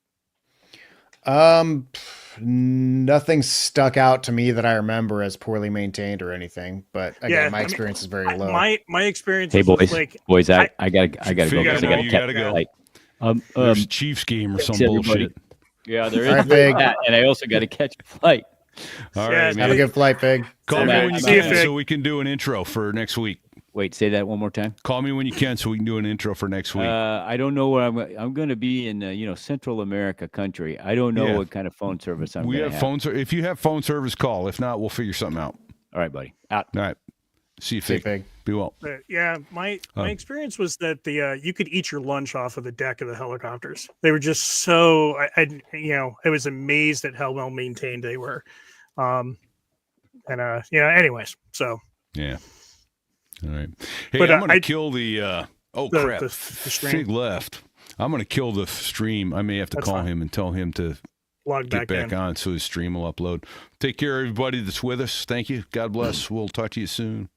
Nothing stuck out to me that I remember as poorly maintained or anything. But again, Yeah, my experience is very low. My experience. Hey, was boys. like Boys, I gotta go Figure because I it out. gotta You catch gotta the go. flight. There's a Chiefs game or some thanks, everybody. bullshit. Yeah, there All right, is Big. that, and I also got to catch a flight. All Yeah, right, Have man. a good flight, Fig. Call So me Matt, when you see you, can Fig. so we can do an intro for next week. Wait, say that one more time. Call me when you can so we can do an intro for next week. I don't know where I'm going to be in Central America country. I don't know Yeah. what kind of phone service I'm We going have to phone service. If you have phone service, call. If not, we'll figure something out. All right, buddy. Out. All right. See you, See you, Fig. Fig. Be well. yeah, my experience was that you could eat your lunch off of the deck of the helicopters. They were just so I was amazed at how well maintained they were. Anyways, so Yeah. All right. Hey, But, I'm going to I- kill the. Oh, the- crap. the stream. Fig left. I'm going to kill the stream. I may have to That's call fine. him and tell him to log get back in. on so his stream will upload. Take care, everybody that's with us. Thank you. God bless. We'll talk to you soon.